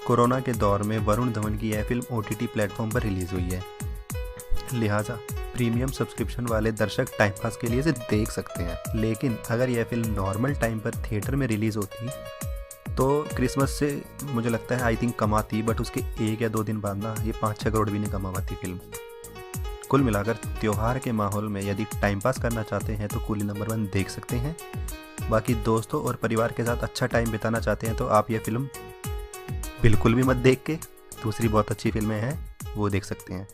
कोरोना के दौर में वरुण धवन की यह फिल्म OTT प्लेटफॉर्म पर रिलीज हुई है, लिहाजा प्रीमियम सब्सक्रिप्शन वाले दर्शक टाइम पास के लिए इसे देख सकते हैं। लेकिन अगर यह फिल्म नॉर्मल टाइम पर थिएटर में रिलीज होती तो क्रिसमस से मुझे लगता है आई थिंक कमाती, बट उसके 1 या 2 दिन बाद ना ये 5-6 करोड़ भी नहीं कमा पाती फिल्म। कुल मिलाकर त्योहार के माहौल में यदि टाइम पास करना चाहते हैं तो कूली नंबर 1 देख सकते हैं। बाकी दोस्तों और परिवार के साथ अच्छा टाइम बिताना चाहते हैं तो आप ये फिल्म बिल्कुल भी मत देख के दूसरी बहुत अच्छी फिल्में हैं वो देख सकते हैं।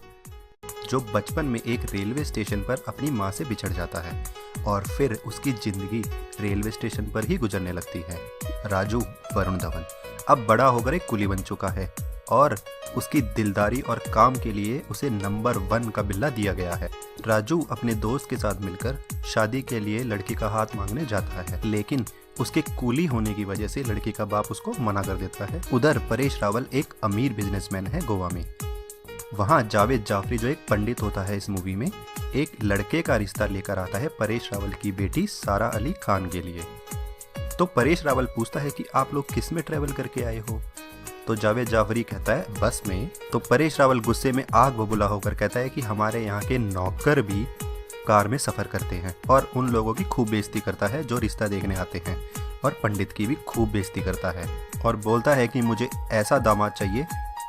जो बचपन में एक रेलवे स्टेशन पर अपनी माँ से बिछड़ जाता है और फिर उसकी जिंदगी रेलवे स्टेशन पर ही गुजरने लगती है। राजू वरुण धवन अब बड़ा होकर एक कुली बन चुका है और उसकी दिलदारी और काम के लिए उसे नंबर 1 का बिल्ला दिया गया है। राजू अपने दोस्त के साथ मिलकर शादी के लिए लड़की का हाथ मांगने जाता है, लेकिन उसके कूली होने की वजह से लड़की का बाप उसको मना कर देता है। उधर परेश रावल एक अमीर बिजनेसमैन है गोवा में। वहाँ जावेद जाफरी जो एक पंडित होता है इस मूवी में, एक लड़के का रिश्ता लेकर आता है परेश रावल की बेटी सारा अली खान के लिए। तो परेश रावल पूछता है कि आप लोग किस में ट्रैवल करके आए हो? तो जावेद जाफरी कहता है बस में। तो परेश रावल गुस्से में आग बबूला होकर कहता है कि हमारे यहाँ के नौकर भी कार में सफ़र करते हैं, और उन लोगों की खूब बेइज्जती करता है जो रिश्ता देखने आते हैं, और पंडित की भी खूब बेइज्जती करता है और बोलता है कि मुझे ऐसा दामाद चाहिए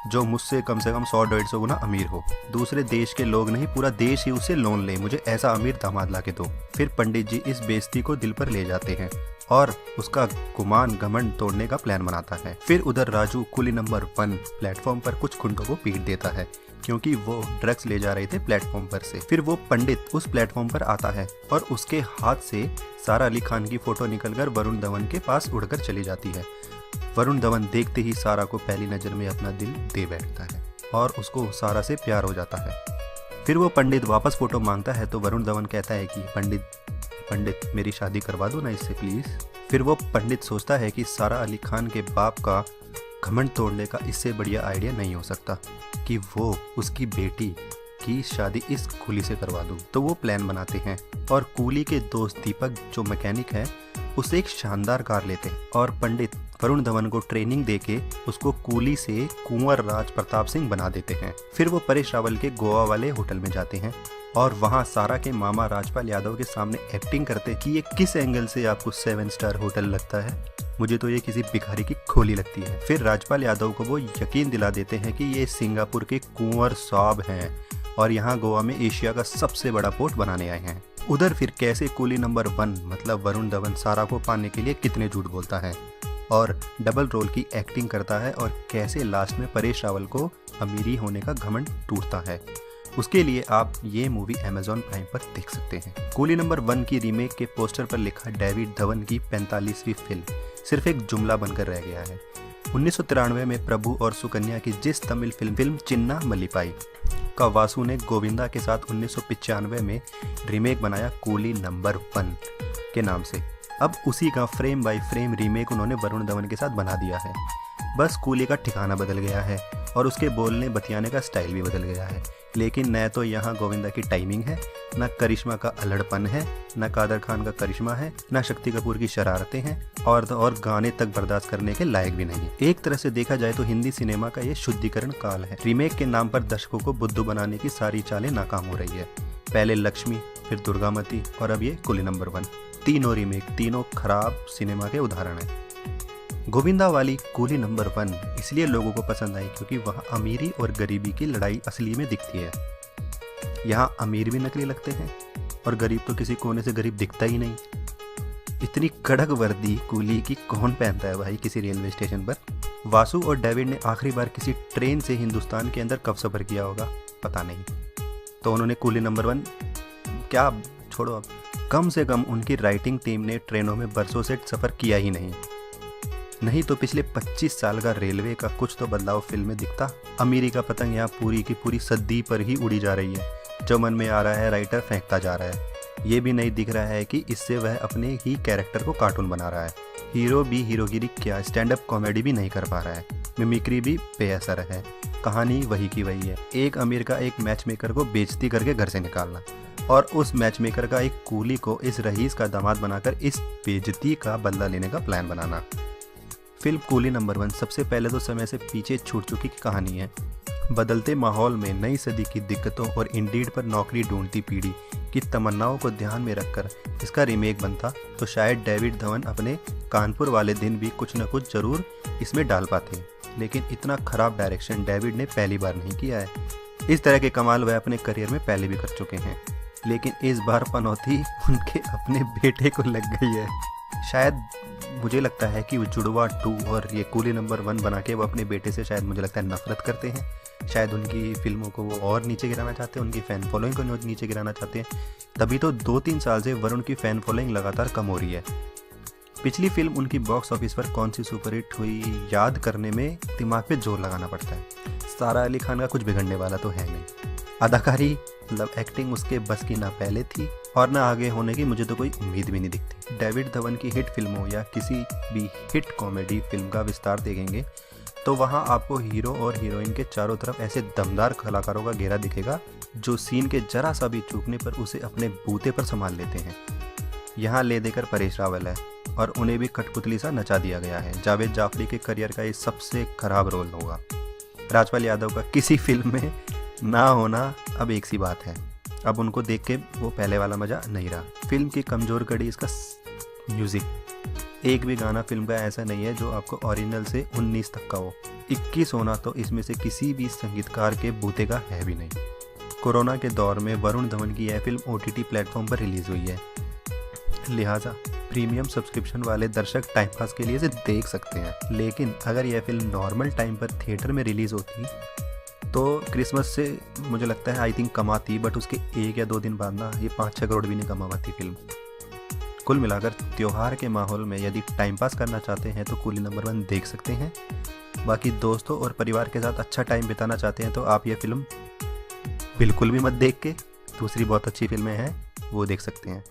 जो मुझसे कम से कम 100-150 गुना अमीर हो। दूसरे देश के लोग नहीं, पूरा देश ही उसे लोन ले, मुझे ऐसा अमीर दामाद ला के दो। फिर पंडित जी इस बेइज्जती को दिल पर ले जाते हैं और उसका गुमान घमंड तोड़ने का प्लान बनाता है। फिर उधर राजू कुली नंबर 1 प्लेटफॉर्म पर कुछ गुंडों को पीट देता है क्योंकि वो ड्रग्स ले जा रहे थे प्लेटफॉर्म पर से। फिर वो पंडित उस प्लेटफॉर्म पर आता है और उसके हाथ से सारा अली खान की फोटो निकलकर वरुण धवन के पास उड़कर चली जाती है। वरुण धवन देखते ही सारा को पहली नज़र में अपना दिल दे बैठता है और उसको सारा से प्यार हो जाता है। फिर वो पंडित वापस फोटो मांगता है तो वरुण धवन कहता है कि पंडित मेरी शादी करवा दो ना इससे प्लीज़। फिर वो पंडित सोचता है कि सारा अली खान के बाप का घमंड तोड़ने का इससे बढ़िया आइडिया नहीं हो सकता कि वो उसकी बेटी की शादी इस कूली से करवा दूँ। तो वो प्लान बनाते हैं और कूली के दोस्त दीपक जो मैकेनिक है उसे एक शानदार कार लेते हैं और पंडित वरुण धवन को ट्रेनिंग देके उसको कूली से कुंवर राज प्रताप सिंह बना देते हैं। फिर वो परेश रावल के गोवा वाले होटल में जाते हैं और वहाँ सारा के मामा राजपाल यादव के सामने एक्टिंग करते कि ये किस एंगल से आपको 7 स्टार होटल लगता है, मुझे तो ये किसी भिखारी की खोली लगती है। फिर राजपाल यादव को वो यकीन दिला देते हैं कि ये सिंगापुर के कुंवर साहब हैं और यहाँ गोवा में एशिया का सबसे बड़ा पोर्ट बनाने आए हैं। उधर फिर कैसे कूली नंबर 1 मतलब वरुण धवन सारा को पाने के लिए कितने झूठ बोलता है और डबल रोल की एक्टिंग करता है और कैसे लास्ट में परेश रावल को अमीरी होने का घमंड टूटता है। उसके लिए आप ये मूवी Amazon प्राइम पर देख सकते हैं। कूली नंबर 1 की रीमेक के पोस्टर पर लिखा डेविड धवन की 45वीं फिल्म सिर्फ एक जुमला बनकर रह गया है। 1993 में प्रभु और सुकन्या की जिस तमिल फिल्म चिन्ना मल्लीपाई का वासु ने गोविंदा के साथ 1995 में रीमेक बनाया कूली नंबर 1 के नाम से। अब उसी का फ्रेम बाय फ्रेम रीमेक उन्होंने वरुण धवन के साथ बना दिया है। बस कूली का ठिकाना बदल गया है और उसके बोलने बतियाने का स्टाइल भी बदल गया है, लेकिन न तो यहाँ गोविंदा की टाइमिंग है, न करिश्मा का अल्हड़पन है, न कादर खान का करिश्मा है, न शक्ति कपूर की शरारतें हैं और गाने तक बर्दाश्त करने के लायक भी नहीं। एक तरह से देखा जाए तो हिंदी सिनेमा का ये शुद्धिकरण काल है। रीमेक के नाम पर दर्शकों को बुद्धू बनाने की सारी चालें नाकाम हो रही है। पहले लक्ष्मी, फिर दुर्गामती और अब ये कूली नंबर 1। तीनों रीमेक, तीनों खराब सिनेमा के उदाहरण हैं। गोविंदा वाली कूली नंबर 1 इसलिए लोगों को पसंद आई क्योंकि वहाँ अमीरी और गरीबी की लड़ाई असली में दिखती है। यहाँ अमीर भी नकली लगते हैं और गरीब तो किसी कोने से गरीब दिखता ही नहीं। इतनी कड़क वर्दी कूली की कौन पहनता है भाई किसी रेलवे स्टेशन पर। वासु और डेविड ने आखिरी बार किसी ट्रेन से हिंदुस्तान के अंदर कब सफ़र किया होगा पता नहीं, तो उन्होंने कूली नंबर 1 क्या छोड़ो अब। कम से कम उनकी राइटिंग टीम ने ट्रेनों में बरसों से सफ़र किया ही नहीं तो पिछले 25 साल का रेलवे का कुछ तो बदलाव फिल्म में दिखता। अमीरी का पतंग यहाँ पूरी की पूरी सदी पर ही उड़ी जा रही है। जो मन में आ रहा है राइटर फेंकता जा रहा है। ये भी नहीं दिख रहा है कि इससे वह अपने ही कैरेक्टर को कार्टून बना रहा है। हीरो भी हीरोगिरी क्या, स्टैंड अप कॉमेडी भी नहीं कर पा रहा है। मिमिक्री भी बेअसर है। कहानी वही की वही है। एक अमीर का एक मैच मेकर को बेइज्जती करके घर से निकालना और उस मैच मेकर का एक कूली को इस रईस का दामाद बनाकर इस बेइज्जती का बदला लेने का प्लान बनाना। फिल्म कूली नंबर 1 सबसे पहले तो समय से पीछे छूट चुकी कहानी है। बदलते माहौल में नई सदी की दिक्कतों और इंडीड पर नौकरी ढूंढती पीढ़ी की तमन्नाओं को ध्यान में रखकर इसका रीमेक बनता तो शायद डेविड धवन अपने कानपुर वाले दिन भी कुछ न कुछ जरूर इसमें डाल पाते। लेकिन इतना खराब डायरेक्शन डेविड ने पहली बार नहीं किया है। इस तरह के कमाल वह अपने करियर में पहले भी कर चुके हैं, लेकिन इस बार पनौती उनके अपने बेटे को लग गई है। शायद मुझे लगता है कि वो जुड़वा 2 और ये कूली नंबर 1 बना के वो अपने बेटे से शायद मुझे लगता है नफरत करते हैं। शायद उनकी फिल्मों को वो और नीचे गिराना चाहते हैं, उनकी फ़ैन फॉलोइंग को नीचे गिराना चाहते हैं। तभी तो 2-3 साल से वरुण की फ़ैन फॉलोइंग लगातार कम हो रही है। पिछली फिल्म उनकी बॉक्स ऑफिस पर कौन सी सुपरहिट हुई याद करने में दिमाग पे जोर लगाना पड़ता है। सारा अली खान का कुछ बिगड़ने वाला तो है नहीं। अदाकारी मतलब एक्टिंग उसके बस की ना पहले थी और ना आगे होने की मुझे तो कोई उम्मीद भी नहीं दिखती। डेविड धवन की हिट फिल्मों या किसी भी हिट कॉमेडी फिल्म का विस्तार देखेंगे तो वहाँ आपको हीरो और हीरोइन के चारों तरफ ऐसे दमदार कलाकारों का घेरा दिखेगा जो सीन के जरा सा भी चूकने पर उसे अपने बूते पर संभाल लेते हैं। यहाँ ले देकर परेश रावल है और उन्हें भी कठपुतली सा नचा दिया गया है। जावेद जाफरी के करियर का ये सबसे खराब रोल होगा। राजपाल यादव का किसी फिल्म में ना होना अब एक सी बात है। अब उनको देख के वो पहले वाला मज़ा नहीं रहा। फिल्म की कमज़ोर कड़ी इसका म्यूज़िक। एक भी गाना फिल्म का ऐसा नहीं है जो आपको ओरिजिनल से 19 तक का हो। 21 होना तो इसमें से किसी भी संगीतकार के बूते का है भी नहीं। कोरोना के दौर में वरुण धवन की यह फिल्म OTT प्लेटफॉर्म पर रिलीज़ हुई है, लिहाजा प्रीमियम सब्सक्रिप्शन वाले दर्शक टाइम पास के लिए इसे देख सकते हैं। लेकिन अगर यह फिल्म नॉर्मल टाइम पर थिएटर में रिलीज़ होती तो क्रिसमस से मुझे लगता है आई थिंक कमाती, बट उसके 1 या 2 दिन बाद ना ये 5-6 करोड़ भी नहीं कमा पाती फिल्म। कुल मिलाकर त्योहार के माहौल में यदि टाइम पास करना चाहते हैं तो कूली नंबर 1 देख सकते हैं। बाकी दोस्तों और परिवार के साथ अच्छा टाइम बिताना चाहते हैं तो आप ये फिल्म बिल्कुल भी मत देख के दूसरी बहुत अच्छी फिल्में हैं वो देख सकते हैं।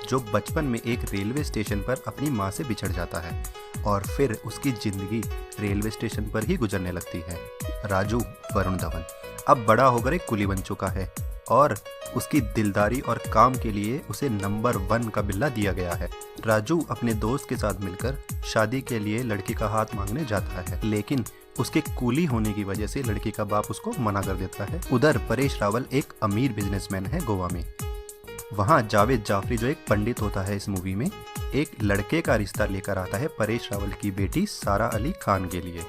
जो बचपन में एक रेलवे स्टेशन पर अपनी माँ से बिछड़ जाता है और फिर उसकी ज़िंदगी रेलवे स्टेशन पर ही गुजरने लगती है। राजू वरुण धवन अब बड़ा होकर एक कुली बन चुका है और उसकी दिलदारी और काम के लिए उसे नंबर 1 का बिल्ला दिया गया है। राजू अपने दोस्त के साथ मिलकर शादी के लिए लड़की का हाथ मांगने जाता है, लेकिन उसके कूली होने की वजह से लड़की का बाप उसको मना कर देता है। उधर परेश रावल एक अमीर बिजनेसमैन है गोवा में। वहाँ जावेद जाफरी जो एक पंडित होता है इस मूवी में, एक लड़के का रिश्ता लेकर आता है परेश रावल की बेटी सारा अली खान के लिए।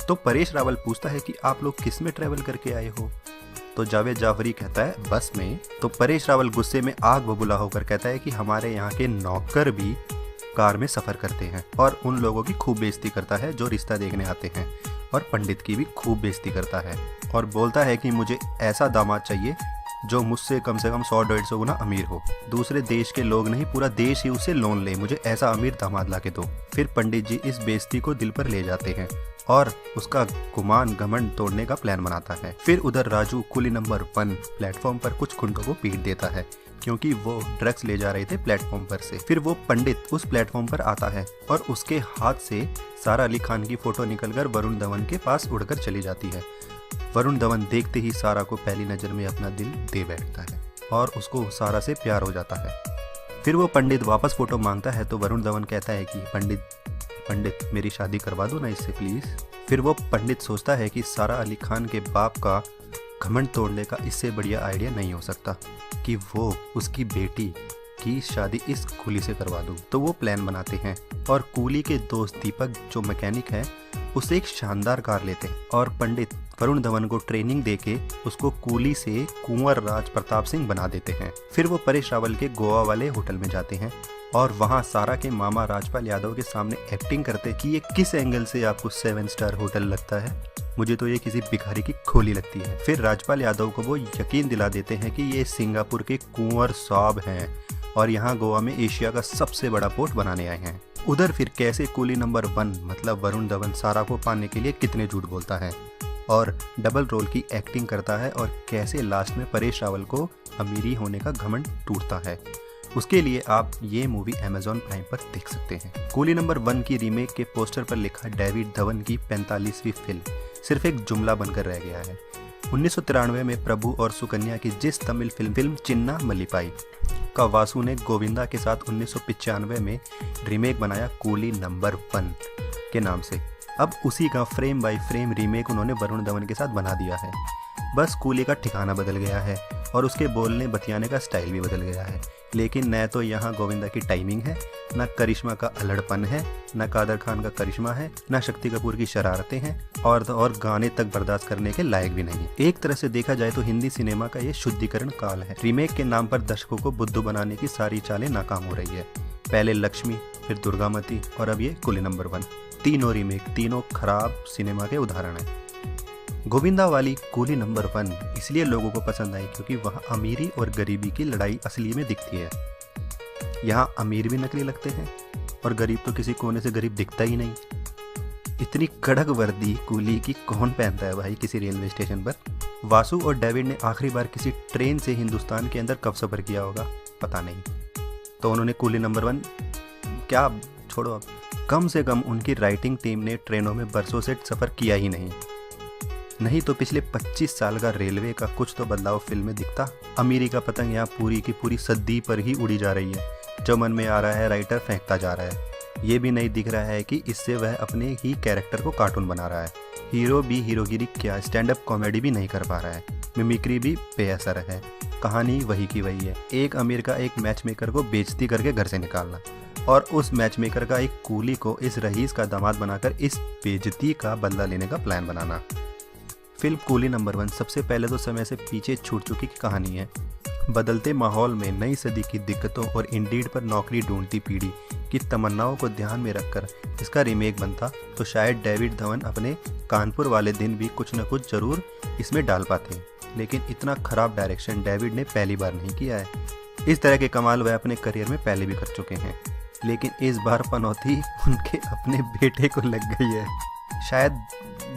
तो परेश रावल पूछता है कि आप लोग किस में ट्रैवल करके आए हो? तो जावेद जाफरी कहता है बस में। तो परेश रावल गुस्से में आग बबूला होकर कहता है कि हमारे यहाँ के नौकर भी कार में सफ़र करते हैं, और उन लोगों की खूब बेइज्जती करता है जो रिश्ता देखने आते हैं, और पंडित की भी खूब बेइज्जती करता है और बोलता है कि मुझे ऐसा दामाद चाहिए जो मुझसे कम से कम 100-150 गुना अमीर हो। दूसरे देश के लोग नहीं, पूरा देश ही उसे लोन ले, मुझे ऐसा अमीर दामाद ला के दो। फिर पंडित जी इस बेइज्जती को दिल पर ले जाते हैं और उसका गुमान घमंड तोड़ने का प्लान बनाता है। फिर उधर राजू कुली नंबर 1 प्लेटफॉर्म पर कुछ गुंडों को पीट देता है क्योंकि वो ड्रग्स ले जा रहे थे प्लेटफॉर्म पर से। फिर वो पंडित उस प्लेटफॉर्म पर आता है और उसके हाथ से सारा अली खान की फोटो निकलकर वरुण धवन के पास उड़कर चली जाती है। वरुण धवन देखते ही सारा को पहली नज़र में अपना दिल दे बैठता है और उसको सारा से प्यार हो जाता है। फिर वो पंडित वापस फ़ोटो मांगता है तो वरुण धवन कहता है कि पंडित मेरी शादी करवा दो ना इससे प्लीज़। फिर वो पंडित सोचता है कि सारा अली खान के बाप का घमंड तोड़ने का इससे बढ़िया आइडिया नहीं हो सकता कि वो उसकी बेटी की शादी इस कूली से करवा दूँ। तो वो प्लान बनाते हैं और कूली के दोस्त दीपक जो मैकेनिक है उसे एक शानदार कार लेते हैं और पंडित वरुण धवन को ट्रेनिंग देके उसको कूली से कुंवर राज प्रताप सिंह बना देते हैं। फिर वो परेश रावल के गोवा वाले होटल में जाते हैं और वहाँ सारा के मामा राजपाल यादव के सामने एक्टिंग करते कि ये किस एंगल से आपको 7 स्टार होटल लगता है, मुझे तो ये किसी भिखारी की खोली लगती है। फिर राजपाल यादव को वो यकीन दिला देते हैं कि ये सिंगापुर के कुंवर साहब हैं और यहाँ गोवा में एशिया का सबसे बड़ा पोर्ट बनाने आए हैं। उधर फिर कैसे कूली नंबर 1 मतलब वरुण धवन सारा को पाने के लिए कितने झूठ बोलता है और डबल रोल की एक्टिंग करता है और कैसे लास्ट में परेश रावल को अमीरी होने का घमंड टूटता है। उसके लिए आप ये मूवी Amazon प्राइम पर देख सकते हैं। कूली नंबर 1 की रीमेक के पोस्टर पर लिखा डेविड धवन की 45वीं फिल्म सिर्फ एक जुमला बनकर रह गया है। 1993 में प्रभु और सुकन्या की जिस तमिल फिल्म चिन्ना मल्लिपाई का वासु ने गोविंदा के साथ 1995 में रीमेक बनाया कूली नंबर 1 के नाम से। अब उसी का फ्रेम बाय फ्रेम रीमेक उन्होंने वरुण धवन के साथ बना दिया है। बस कूली का ठिकाना बदल गया है और उसके बोलने बतियाने का स्टाइल भी बदल गया है। लेकिन न तो यहाँ गोविंदा की टाइमिंग है, न करिश्मा का अल्हड़पन है, न कादर खान का करिश्मा है, न शक्ति कपूर की शरारतें हैं और गाने तक बर्दाश्त करने के लायक भी नहीं। एक तरह से देखा जाए तो हिंदी सिनेमा का ये शुद्धिकरण काल है। रीमेक के नाम पर दर्शकों को बुद्धू बनाने की सारी चालें नाकाम हो रही है। पहले लक्ष्मी, फिर दुर्गामती और अब ये कूली नंबर 1। तीनों रीमेक, तीनों खराब सिनेमा के उदाहरण हैं। गोविंदा वाली कूली नंबर 1 इसलिए लोगों को पसंद आई क्योंकि वहाँ अमीरी और गरीबी की लड़ाई असली में दिखती है। यहाँ अमीर भी नकली लगते हैं और गरीब तो किसी कोने से गरीब दिखता ही नहीं। इतनी कड़क वर्दी कूली की कौन पहनता है भाई किसी रेलवे स्टेशन पर। वासु और डेविड ने आखिरी बार किसी ट्रेन से हिंदुस्तान के अंदर कब सफ़र किया होगा पता नहीं, तो उन्होंने कूली नंबर 1 क्या छोड़ो। अब कम से कम उनकी राइटिंग टीम ने ट्रेनों में बरसों से सफ़र किया ही नहीं तो पिछले 25 साल का रेलवे का कुछ तो बदलाव फिल्म में दिखता। अमीरी का पतंग यहाँ पूरी की पूरी सदी पर ही उड़ी जा रही है। जो मन में आ रहा है राइटर फेंकता जा रहा है। ये भी नहीं दिख रहा है कि इससे वह अपने ही कैरेक्टर को कार्टून बना रहा है। हीरो भी हीरोगिरी क्या, स्टैंड अप कॉमेडी भी नहीं कर पा रहा है। मिमिक्री भी बेअसर है। कहानी वही की वही है। एक अमीर का एक मैच मेकर को बेइज्जती करके घर से निकालना और उस मैच मेकर का एक कूली को इस रईस का दामाद बनाकर इस बेइज्जती का बदला लेने का प्लान बनाना। फिल्म कूली नंबर 1 सबसे पहले तो समय से पीछे छूट चुकी की कहानी है। बदलते माहौल में नई सदी की दिक्कतों और इंडीड पर नौकरी ढूंढती पीढ़ी की तमन्नाओं को ध्यान में रखकर इसका रीमेक बनता तो शायद डेविड धवन अपने कानपुर वाले दिन भी कुछ न कुछ जरूर इसमें डाल पाते। लेकिन इतना खराब डायरेक्शन डेविड ने पहली बार नहीं किया है। इस तरह के कमाल वह अपने करियर में पहले भी कर चुके हैं, लेकिन इस बार पनौती उनके अपने बेटे को लग गई है। शायद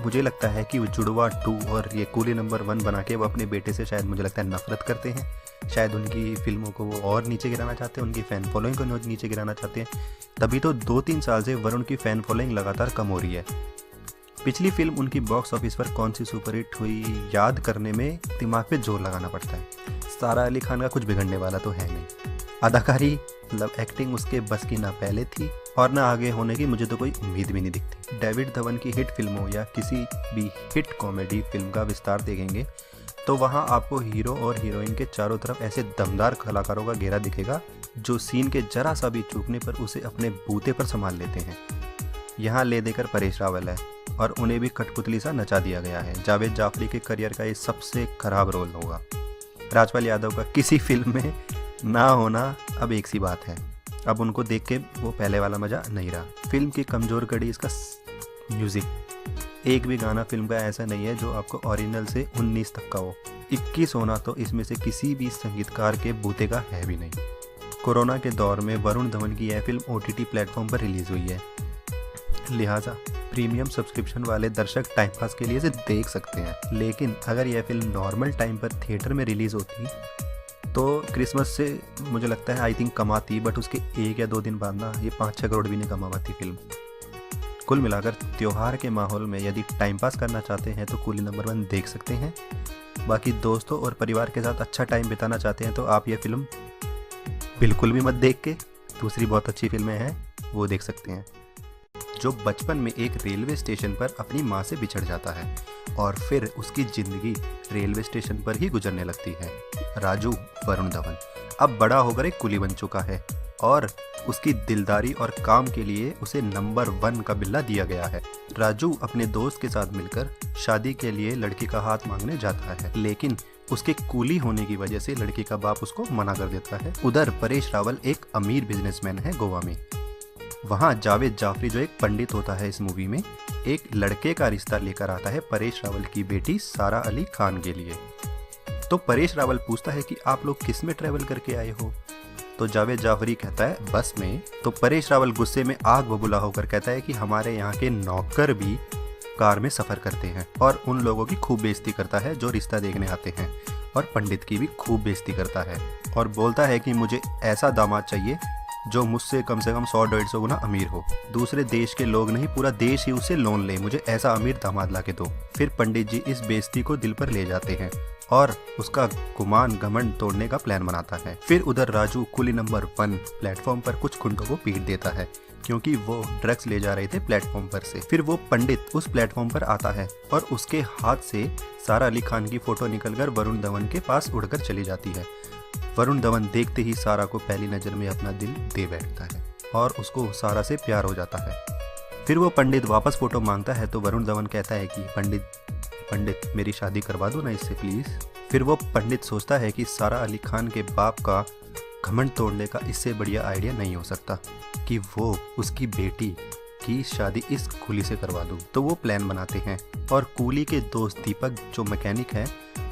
मुझे लगता है कि वो जुड़वा 2 और ये कूली नंबर 1 बना के वो अपने बेटे से शायद मुझे लगता है नफरत करते हैं। शायद उनकी फिल्मों को वो और नीचे गिराना चाहते हैं, उनकी फ़ैन फॉलोइंग को नीचे गिराना चाहते हैं। तभी तो 2-3 साल से वरुण की फ़ैन फॉलोइंग लगातार कम हो रही है। पिछली फिल्म उनकी बॉक्स ऑफिस पर कौन सी सुपरहिट हुई याद करने में दिमाग पे जोर लगाना पड़ता है। सारा अली खान का कुछ बिगड़ने वाला तो है नहीं। अदाकारी मतलब एक्टिंग उसके बस की ना पहले थी और ना आगे होने की मुझे तो कोई उम्मीद भी नहीं दिखती। डेविड धवन की हिट फिल्मों या किसी भी हिट कॉमेडी फिल्म का विस्तार देखेंगे तो वहाँ आपको हीरो और हीरोइन के चारों तरफ ऐसे दमदार कलाकारों का घेरा दिखेगा जो सीन के जरा सा भी चूकने पर उसे अपने बूते पर संभाल लेते हैं। यहाँ ले देकर परेश रावल है और उन्हें भी कठपुतली सा नचा दिया गया है। जावेद जाफरी के करियर का ये सबसे खराब रोल होगा। राजपाल यादव का किसी फिल्म में ना होना अब एक सी बात है। अब उनको देख के वो पहले वाला मज़ा नहीं रहा। फिल्म की कमज़ोर कड़ी इसका म्यूज़िक। एक भी गाना फिल्म का ऐसा नहीं है जो आपको ओरिजिनल से 19 तक का हो। 21 होना तो इसमें से किसी भी संगीतकार के बूते का है भी नहीं। कोरोना के दौर में वरुण धवन की यह फिल्म OTT प्लेटफॉर्म पर रिलीज़ हुई है, लिहाजा प्रीमियम सब्सक्रिप्शन वाले दर्शक टाइम पास के लिए इसे देख सकते हैं। लेकिन अगर यह फिल्म नॉर्मल टाइम पर थिएटर में रिलीज़ होती तो क्रिसमस से मुझे लगता है आई थिंक कमाती, बट उसके 1 या 2 दिन बाद ना ये 5-6 करोड़ भी नहीं कमा पाती फिल्म। कुल मिलाकर त्योहार के माहौल में यदि टाइम पास करना चाहते हैं तो कूली नंबर 1 देख सकते हैं। बाकी दोस्तों और परिवार के साथ अच्छा टाइम बिताना चाहते हैं तो आप ये फिल्म बिल्कुल भी मत देख के दूसरी बहुत अच्छी फिल्में हैं वो देख सकते हैं। जो बचपन में एक रेलवे स्टेशन पर अपनी माँ से बिछड़ जाता है और फिर उसकी ज़िंदगी रेलवे स्टेशन पर ही गुजरने लगती है। राजू वरुण धवन अब बड़ा होकर एक कुली बन चुका है और उसकी दिलदारी और काम के लिए उसे नंबर 1 का बिल्ला दिया गया है। राजू अपने दोस्त के साथ मिलकर शादी के लिए लड़की का हाथ मांगने जाता है, लेकिन उसके कूली होने की वजह से लड़की का बाप उसको मना कर देता है। उधर परेश रावल एक अमीर बिजनेसमैन है गोवा में। वहाँ जावेद जाफरी जो एक पंडित होता है इस मूवी में, एक लड़के का रिश्ता लेकर आता है परेश रावल की बेटी सारा अली खान के लिए। तो परेश रावल पूछता है कि आप लोग किस में ट्रैवल करके आए हो? तो जावेद जाफरी कहता है बस में। तो परेश रावल गुस्से में आग बबूला होकर कहता है कि हमारे यहाँ के नौकर भी कार में सफ़र करते हैं, और उन लोगों की खूब बेइज्जती करता है जो रिश्ता देखने आते हैं, और पंडित की भी खूब बेइज्जती करता है, और बोलता है कि मुझे ऐसा दामाद चाहिए जो मुझसे कम से कम 100-150 गुना अमीर हो। दूसरे देश के लोग नहीं, पूरा देश ही उसे लोन ले, मुझे ऐसा अमीर दामाद ला के दो। फिर पंडित जी इस बेइज्जती को दिल पर ले जाते हैं और उसका गुमान घमंड तोड़ने का प्लान बनाता है। फिर उधर राजू कुली नंबर 1 प्लेटफॉर्म पर कुछ गुंडों को पीट देता है क्योंकि वो ड्रग्स ले जा रहे थे प्लेटफॉर्म पर से। फिर वो पंडित उस प्लेटफॉर्म पर आता है और उसके हाथ से सारा अली खान की फोटो निकलकर वरुण धवन के पास उड़कर चली जाती है। वरुण धवन देखते ही सारा को पहली नज़र में अपना दिल दे बैठता है और उसको सारा से प्यार हो जाता है। फिर वो पंडित वापस फोटो मांगता है तो वरुण धवन कहता है कि पंडित मेरी शादी करवा दो ना इससे प्लीज़। फिर वो पंडित सोचता है कि सारा अली खान के बाप का घमंड तोड़ने का इससे बढ़िया आइडिया नहीं हो सकता कि वो उसकी बेटी की शादी इस कूली से करवा दूँ। तो वो प्लान बनाते हैं और कूली के दोस्त दीपक जो मैकेनिक है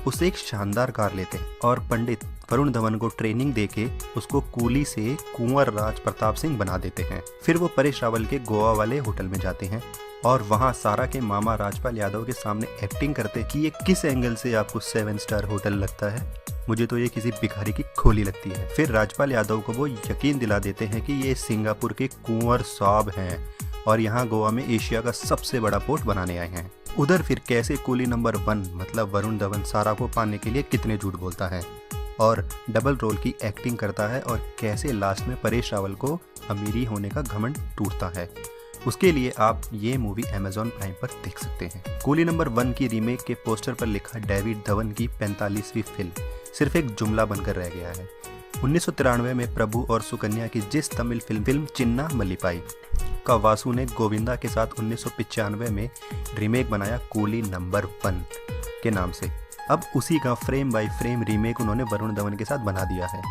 उससे एक शानदार कार लेते हैं और पंडित वरुण धवन को ट्रेनिंग देके उसको कूली से कुंवर राज प्रताप सिंह बना देते हैं। फिर वो परेश रावल के गोवा वाले होटल में जाते हैं और वहाँ सारा के मामा राजपाल यादव के सामने एक्टिंग करते कि ये किस एंगल से आपको 7 स्टार होटल लगता है, मुझे तो ये किसी भिखारी की खोली लगती है। फिर राजपाल यादव को वो यकीन दिला देते हैं कि ये सिंगापुर के कुंवर साहब हैं और यहाँ गोवा में एशिया का सबसे बड़ा पोर्ट बनाने आए हैं। उधर फिर कैसे कूली नंबर 1 मतलब वरुण धवन सारा को पाने के लिए कितने झूठ बोलता है और डबल रोल की एक्टिंग करता है और कैसे लास्ट में परेश रावल को अमीरी होने का घमंड टूटता है। उसके लिए आप ये मूवी Amazon प्राइम पर देख सकते हैं। कूली नंबर 1 की रीमेक के पोस्टर पर लिखा डेविड धवन की 45वीं फिल्म सिर्फ एक जुमला बनकर रह गया है। 1993 में प्रभु और सुकन्या की जिस तमिल फिल्म चिन्ना मल्लीपाई का वासु ने गोविंदा के साथ 1995 में रीमेक बनाया कूली नंबर 1 के नाम से। अब उसी का फ्रेम बाय फ्रेम रीमेक उन्होंने वरुण धवन के साथ बना दिया है।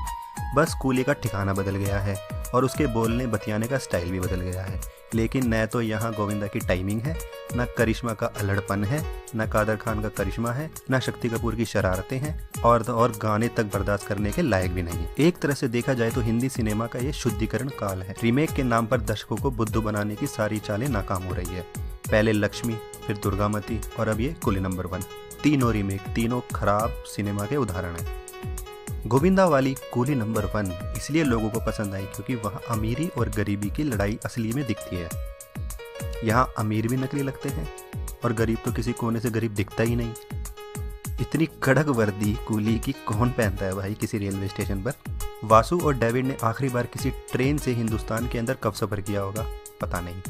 बस कूली का ठिकाना बदल गया है और उसके बोलने बतियाने का स्टाइल भी बदल गया है, लेकिन न तो यहाँ गोविंदा की टाइमिंग है, न करिश्मा का अल्हड़पन है, न कादर खान का करिश्मा है, न शक्ति कपूर की शरारतें हैं और गाने तक बर्दाश्त करने के लायक भी नहीं। एक तरह से देखा जाए तो हिंदी सिनेमा का ये शुद्धिकरण काल है। रीमेक के नाम पर दर्शकों को बुद्धू बनाने की सारी चालें नाकाम हो रही है। पहले लक्ष्मी, फिर दुर्गामती और अब ये कूली नंबर 1। तीनों रीमेक, तीनों खराब सिनेमा के उदाहरण हैं। गोविंदा वाली कूली नंबर 1 इसलिए लोगों को पसंद आई क्योंकि वहाँ अमीरी और गरीबी की लड़ाई असली में दिखती है। यहाँ अमीर भी नकली लगते हैं और गरीब तो किसी कोने से गरीब दिखता ही नहीं। इतनी कड़क वर्दी कूली की कौन पहनता है भाई किसी रेलवे स्टेशन पर। वासु और डेविड ने आखिरी बार किसी ट्रेन से हिंदुस्तान के अंदर कब सफ़र किया होगा पता नहीं,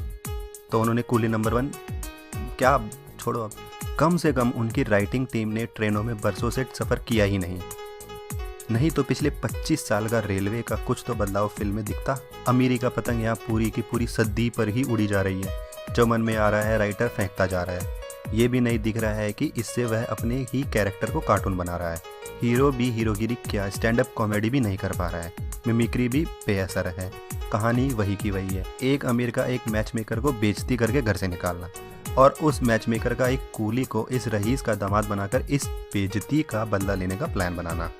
तो उन्होंने कूली नंबर 1 क्या छोड़ो, अब कम से कम उनकी राइटिंग टीम ने ट्रेनों में बरसों से सफ़र किया ही नहीं तो पिछले 25 साल का रेलवे का कुछ तो बदलाव फिल्म में दिखता। अमीरी का पतंग यहाँ पूरी की पूरी सदी पर ही उड़ी जा रही है। जो मन में आ रहा है राइटर फेंकता जा रहा है। ये भी नहीं दिख रहा है कि इससे वह अपने ही कैरेक्टर को कार्टून बना रहा है। हीरो भी हीरोगिरी क्या, स्टैंड अप कॉमेडी भी नहीं कर पा रहा है। मिमिक्री भी बेअसर है। कहानी वही की वही है। एक अमीर का एक मैच मेकर को बेइज्जती करके घर से निकालना और उस मैच मेकर का एक कूली को इस रईस का दामाद बनाकर इस बेइज्जती का बदला लेने का प्लान बनाना।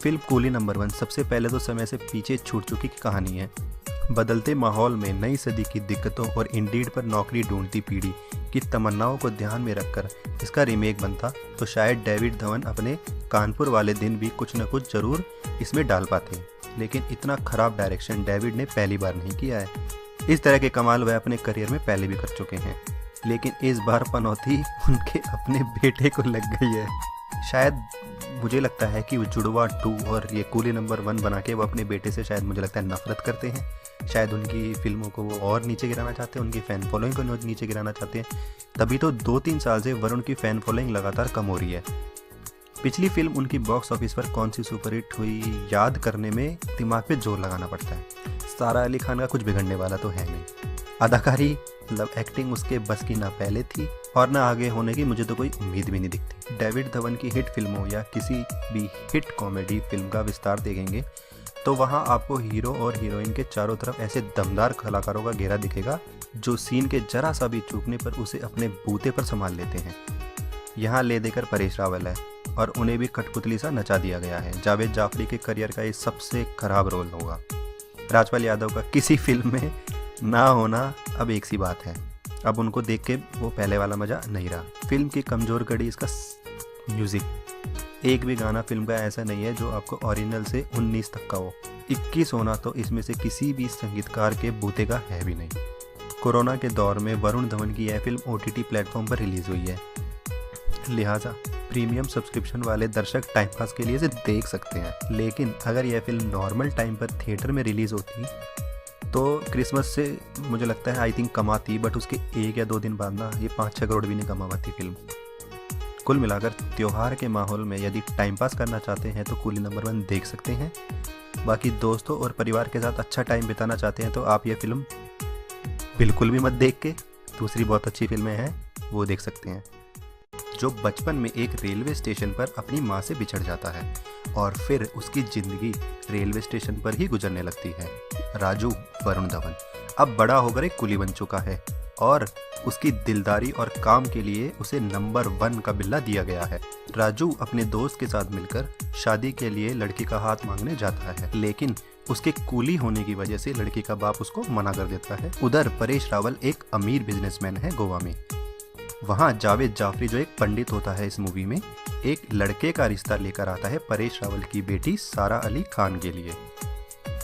फिल्म कूली नंबर 1 सबसे पहले तो समय से पीछे छूट चुकी कहानी है। बदलते माहौल में नई सदी की दिक्कतों और इंडीड पर नौकरी ढूंढती पीढ़ी की तमन्नाओं को ध्यान में रखकर इसका रीमेक बनता तो शायद डेविड धवन अपने कानपुर वाले दिन भी कुछ न कुछ जरूर इसमें डाल पाते। लेकिन इतना खराब डायरेक्शन डेविड ने पहली बार नहीं किया है। इस तरह के कमाल वह अपने करियर में पहले भी कर चुके हैं, लेकिन इस बार पनौती उनके अपने बेटे को लग गई है। शायद मुझे लगता है कि वो जुड़वा 2 और ये कूली नंबर 1 बना के वो अपने बेटे से शायद मुझे लगता है नफरत करते हैं। शायद उनकी फिल्मों को वो और नीचे गिराना चाहते हैं, उनकी फ़ैन फॉलोइंग को नीचे गिराना चाहते हैं। तभी तो 2-3 साल से वरुण की फ़ैन फॉलोइंग लगातार कम हो रही है। पिछली फिल्म उनकी बॉक्स ऑफिस पर कौन सी सुपरहिट हुई याद करने में दिमाग पे जोर लगाना पड़ता है। सारा अली खान का कुछ बिगड़ने वाला तो है नहीं। अदाकारी मतलब एक्टिंग उसके बस की ना पहले थी और ना आगे होने की मुझे तो कोई उम्मीद भी नहीं दिखती। डेविड धवन की हिट फिल्मों या किसी भी हिट कॉमेडी फिल्म का विस्तार देखेंगे तो वहाँ आपको हीरो और हीरोइन के चारों तरफ ऐसे दमदार कलाकारों का घेरा दिखेगा जो सीन के जरा सा भी चूकने पर उसे अपने बूते पर संभाल लेते हैं। यहाँ ले देकर परेश रावल है और उन्हें भी कठपुतली सा नचा दिया गया है। जावेद जाफरी के करियर का ये सबसे खराब रोल होगा। राजपाल यादव का किसी फिल्म में ना होना अब एक सी बात है। अब उनको देख के वो पहले वाला मज़ा नहीं रहा। फिल्म की कमज़ोर कड़ी इसका म्यूज़िक। एक भी गाना फिल्म का ऐसा नहीं है जो आपको ओरिजिनल से 19 तक का हो। 21 होना तो इसमें से किसी भी संगीतकार के बूते का है भी नहीं। कोरोना के दौर में वरुण धवन की यह फिल्म OTT प्लेटफॉर्म पर रिलीज़ हुई है, लिहाजा प्रीमियम सब्सक्रिप्शन वाले दर्शक टाइम पास के लिए इसे देख सकते हैं। लेकिन अगर यह फिल्म नॉर्मल टाइम पर थिएटर में रिलीज़ होती तो क्रिसमस से मुझे लगता है आई थिंक कमाती, बट उसके 1 या 2 दिन बाद ना ये 5-6 करोड़ भी नहीं कमा पाती फिल्म। कुल मिलाकर त्योहार के माहौल में यदि टाइम पास करना चाहते हैं तो कूली नंबर 1 देख सकते हैं। बाकी दोस्तों और परिवार के साथ अच्छा टाइम बिताना चाहते हैं तो आप ये फिल्म बिल्कुल भी मत देख के दूसरी बहुत अच्छी फिल्में हैं वो देख सकते हैं। जो बचपन में एक रेलवे स्टेशन पर अपनी माँ से बिछड़ जाता है और फिर उसकी ज़िंदगी रेलवे स्टेशन पर ही गुजरने लगती है। राजू वरुण धवन अब बड़ा होकर एक कुली बन चुका है और उसकी दिलदारी और काम के लिए उसे नंबर 1 का बिल्ला दिया गया है। राजू अपने दोस्त के साथ मिलकर शादी के लिए लड़की का हाथ मांगने जाता है, लेकिन उसके कूली होने की वजह से लड़की का बाप उसको मना कर देता है। उधर परेश रावल एक अमीर बिजनेसमैन है गोवा में। वहाँ जावेद जाफरी जो एक पंडित होता है इस मूवी में, एक लड़के का रिश्ता लेकर आता है परेश रावल की बेटी सारा अली खान के लिए।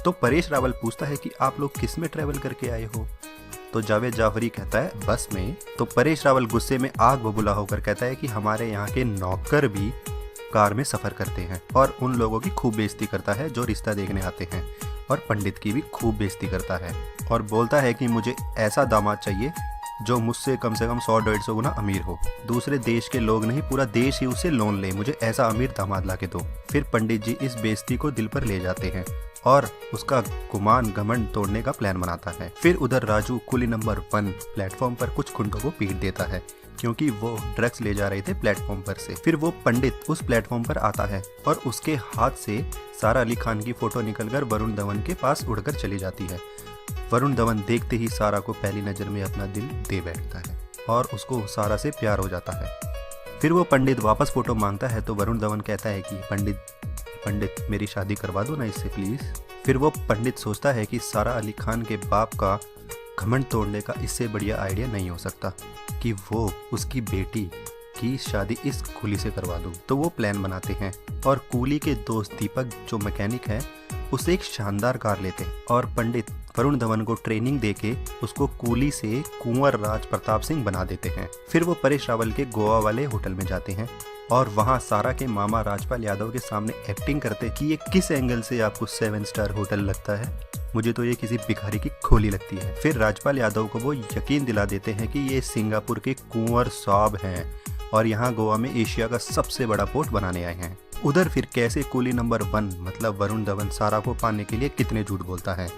तो परेश रावल पूछता है कि आप लोग किस में ट्रैवल करके आए हो? तो जावेद जाफरी कहता है बस में। तो परेश रावल गुस्से में आग बबूला होकर कहता है कि हमारे यहाँ के नौकर भी कार में सफ़र करते हैं, और उन लोगों की खूब बेइज्जती करता है जो रिश्ता देखने आते हैं, और पंडित की भी खूब बेइज्जती करता है और बोलता है कि मुझे ऐसा दामाद चाहिए जो मुझसे कम से कम 100-150 गुना अमीर हो। दूसरे देश के लोग नहीं, पूरा देश ही उसे लोन ले, मुझे ऐसा अमीर दामाद ला के दो। फिर पंडित जी इस बेइज्जती को दिल पर ले जाते हैं और उसका गुमान घमंड तोड़ने का प्लान बनाता है। फिर उधर राजू कुली नंबर 1 प्लेटफॉर्म पर कुछ गुंडों को पीट देता है क्योंकि वो ड्रग्स ले जा रहे थे प्लेटफॉर्म पर से। फिर वो पंडित उस प्लेटफॉर्म पर आता है और उसके हाथ से सारा अली खान की फोटो निकलकर वरुण धवन के पास उड़कर चली जाती है। वरुण धवन देखते ही सारा को पहली नज़र में अपना दिल दे बैठता है और उसको सारा से प्यार हो जाता है। फिर वो पंडित वापस फ़ोटो मांगता है तो वरुण धवन कहता है कि पंडित मेरी शादी करवा दो ना इससे प्लीज़। फिर वो पंडित सोचता है कि सारा अली खान के बाप का घमंड तोड़ने का इससे बढ़िया आइडिया नहीं हो सकता कि वो उसकी बेटी की शादी इस कूली से करवा दूँ। तो वो प्लान बनाते हैं और कूली के दोस्त दीपक जो मैकेनिक है उसे एक शानदार कार लेते हैं और पंडित वरुण धवन को ट्रेनिंग देके उसको कूली से कुंवर राज प्रताप सिंह बना देते हैं। फिर वो परेश रावल के गोवा वाले होटल में जाते हैं और वहाँ सारा के मामा राजपाल यादव के सामने एक्टिंग करते कि ये किस एंगल से आपको 7 स्टार होटल लगता है, मुझे तो ये किसी भिखारी की खोली लगती है। फिर राजपाल यादव को वो यकीन दिला देते हैं कि ये सिंगापुर के कुंवर साहब हैं और यहाँ गोवा में एशिया का सबसे बड़ा पोर्ट बनाने आए हैं। उधर फिर कैसे कूली नंबर 1 मतलब वरुण धवन सारा को पाने के लिए कितने झूठ बोलता है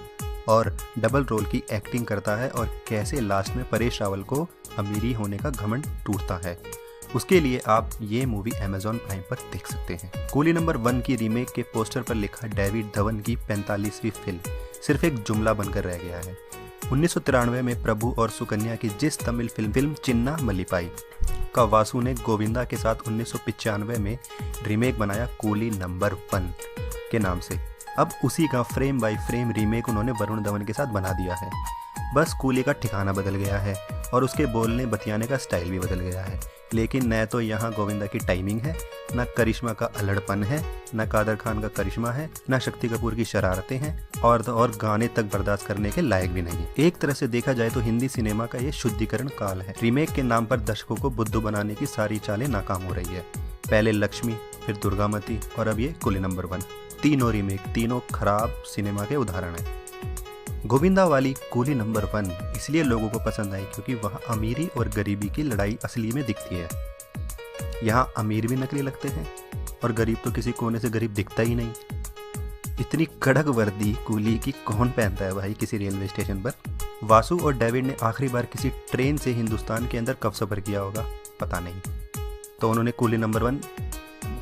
और डबल रोल की एक्टिंग करता है और कैसे लास्ट में परेश रावल को अमीरी होने का घमंड टूटता है। उसके लिए आप ये मूवी Amazon प्राइम पर देख सकते हैं। कूली नंबर 1 की रीमेक के पोस्टर पर लिखा डेविड धवन की 45वीं फिल्म सिर्फ एक जुमला बनकर रह गया है। 1993 में प्रभु और सुकन्या की जिस तमिल फिल्म चिन्ना मल्लिपाई का वासु ने गोविंदा के साथ 1995 में रीमेक बनाया कूली नंबर 1 के नाम से। अब उसी का फ्रेम बाय फ्रेम रीमेक उन्होंने वरुण धवन के साथ बना दिया है। बस कूली का ठिकाना बदल गया है और उसके बोलने बतियाने का स्टाइल भी बदल गया है, लेकिन न तो यहाँ गोविंदा की टाइमिंग है, न करिश्मा का अल्हड़पन है, न कादर खान का करिश्मा है, न शक्ति कपूर की शरारतें हैं और गाने तक बर्दाश्त करने के लायक भी नहीं। एक तरह से देखा जाए तो हिंदी सिनेमा का ये शुद्धिकरण काल है। रीमेक के नाम पर दर्शकों को बुद्धू बनाने की सारी चालें नाकाम हो रही है। पहले लक्ष्मी, फिर दुर्गामती और अब ये कूली नंबर 1। तीनों रीमेक, तीनों खराब सिनेमा के उदाहरण हैं। गोविंदा वाली कूली नंबर 1 इसलिए लोगों को पसंद आई क्योंकि वहाँ अमीरी और गरीबी की लड़ाई असली में दिखती है। यहाँ अमीर भी नकली लगते हैं और गरीब तो किसी कोने से गरीब दिखता ही नहीं। इतनी कड़क वर्दी कूली की कौन पहनता है भाई किसी रेलवे स्टेशन पर। वासु और डेविड ने आखिरी बार किसी ट्रेन से हिंदुस्तान के अंदर कब सफ़र किया होगा पता नहीं, तो उन्होंने कूली नंबर 1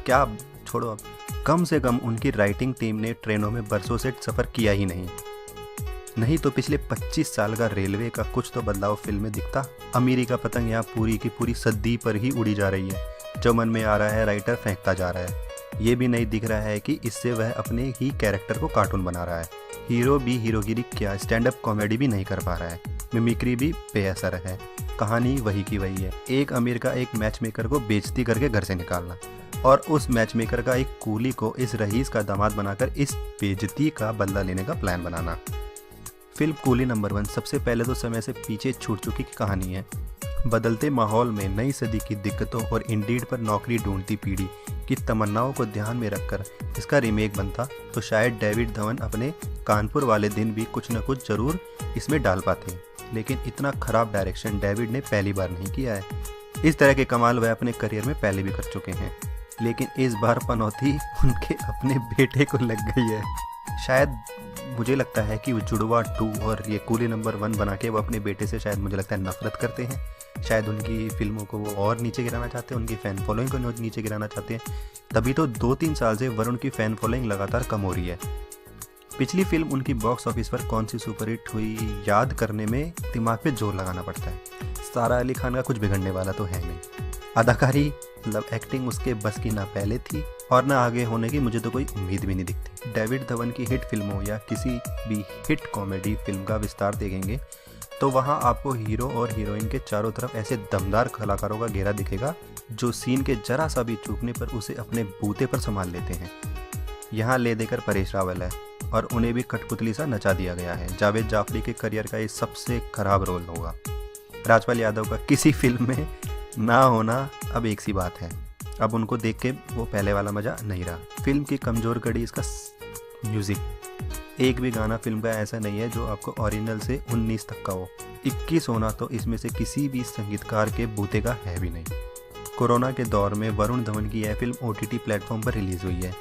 क्या छोड़ो, अब कम से कम उनकी राइटिंग टीम ने ट्रेनों में बरसों से सफ़र किया ही नहीं तो पिछले 25 साल का रेलवे का कुछ तो बदलाव फिल्म में दिखता। अमीरी का पतंग यहाँ पूरी की पूरी सदी पर ही उड़ी जा रही है। जो मन में आ रहा है राइटर फेंकता जा रहा है। ये भी नहीं दिख रहा है कि इससे वह अपने ही कैरेक्टर को कार्टून बना रहा है। हीरो भी हीरोगिरी क्या, स्टैंड अप कॉमेडी भी नहीं कर पा रहा है। मिमिक्री भी बेअसर है। कहानी वही की वही है। एक अमीर का एक मैच मेकर को बेइज्जती करके घर से निकालना और उस मैच मेकर का एक कूली को इस रईस का दामाद बनाकर इस बेइज्जती का बदला लेने का प्लान बनाना। फिल्म कूली नंबर 1 सबसे पहले तो समय से पीछे छूट चुकी कहानी है। बदलते माहौल में नई सदी की दिक्कतों और इंडीड पर नौकरी ढूंढती पीढ़ी की तमन्नाओं को ध्यान में रखकर इसका रीमेक बनता तो शायद डेविड धवन अपने कानपुर वाले दिन भी कुछ न कुछ जरूर इसमें डाल पाते। लेकिन इतना खराब डायरेक्शन डेविड ने पहली बार नहीं किया है। इस तरह के कमाल वह अपने करियर में पहले भी कर चुके हैं, लेकिन इस बार पनौती उनके अपने बेटे को लग गई है। शायद मुझे लगता है कि वो जुड़वा 2 और ये कूली नंबर 1 बना के वो अपने बेटे से शायद मुझे लगता है नफरत करते हैं। शायद उनकी फिल्मों को वो और नीचे गिराना चाहते हैं, उनकी फ़ैन फॉलोइंग को नीचे गिराना चाहते हैं। तभी तो 2-3 साल से वरुण की फ़ैन फॉलोइंग लगातार कम हो रही है। पिछली फिल्म उनकी बॉक्स ऑफिस पर कौन सी सुपरहिट हुई याद करने में दिमाग पे जोर लगाना पड़ता है। सारा अली खान का कुछ बिगड़ने वाला तो है नहीं। अदाकारी मतलब एक्टिंग उसके बस की ना पहले थी और ना आगे होने की मुझे तो कोई उम्मीद भी नहीं दिखती। डेविड धवन की हिट फिल्मों या किसी भी हिट कॉमेडी फिल्म का विस्तार देखेंगे तो वहाँ आपको हीरो और हीरोइन के चारों तरफ ऐसे दमदार कलाकारों का घेरा दिखेगा जो सीन के जरा सा भी चूकने पर उसे अपने बूते पर संभाल लेते हैं। यहाँ ले देकर परेश रावल है और उन्हें भी कठपुतली सा नचा दिया गया है। जावेद जाफरी के करियर का ये सबसे खराब रोल होगा। राजपाल यादव का किसी फिल्म में ना होना अब एक सी बात है। अब उनको देख के वो पहले वाला मज़ा नहीं रहा। फिल्म की कमज़ोर कड़ी इसका म्यूज़िक। एक भी गाना फिल्म का ऐसा नहीं है जो आपको ओरिजिनल से 19 तक का हो। 21 होना तो इसमें से किसी भी संगीतकार के बूते का है भी नहीं। कोरोना के दौर में वरुण धवन की यह फिल्म OTT प्लेटफॉर्म पर रिलीज़ हुई है,